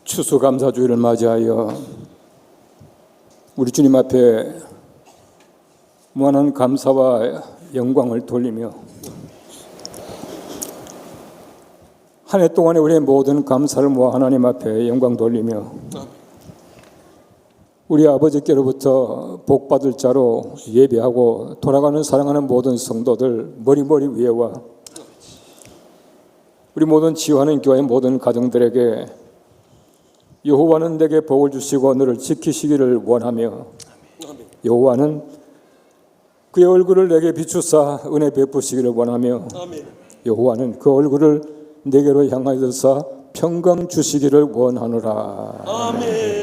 추수감사주일을 맞이하여 우리 주님 앞에 무한한 감사와 영광을 돌리며 한 해 동안의 우리의 모든 감사를 모아 하나님 앞에 영광 돌리며 우리 아버지께로부터 복받을 자로 예배하고 돌아가는 사랑하는 모든 성도들 머리머리 위에와 우리 모든 치유하는 교회 모든 가정들에게 여호와는 내게 복을 주시고 너를 지키시기를 원하며 여호와는 그의 얼굴을 내게 비추사 은혜 베푸시기를 원하며 여호와는 그 얼굴을 내게로 향하여서 평강 주시기를 원하노라. 아멘.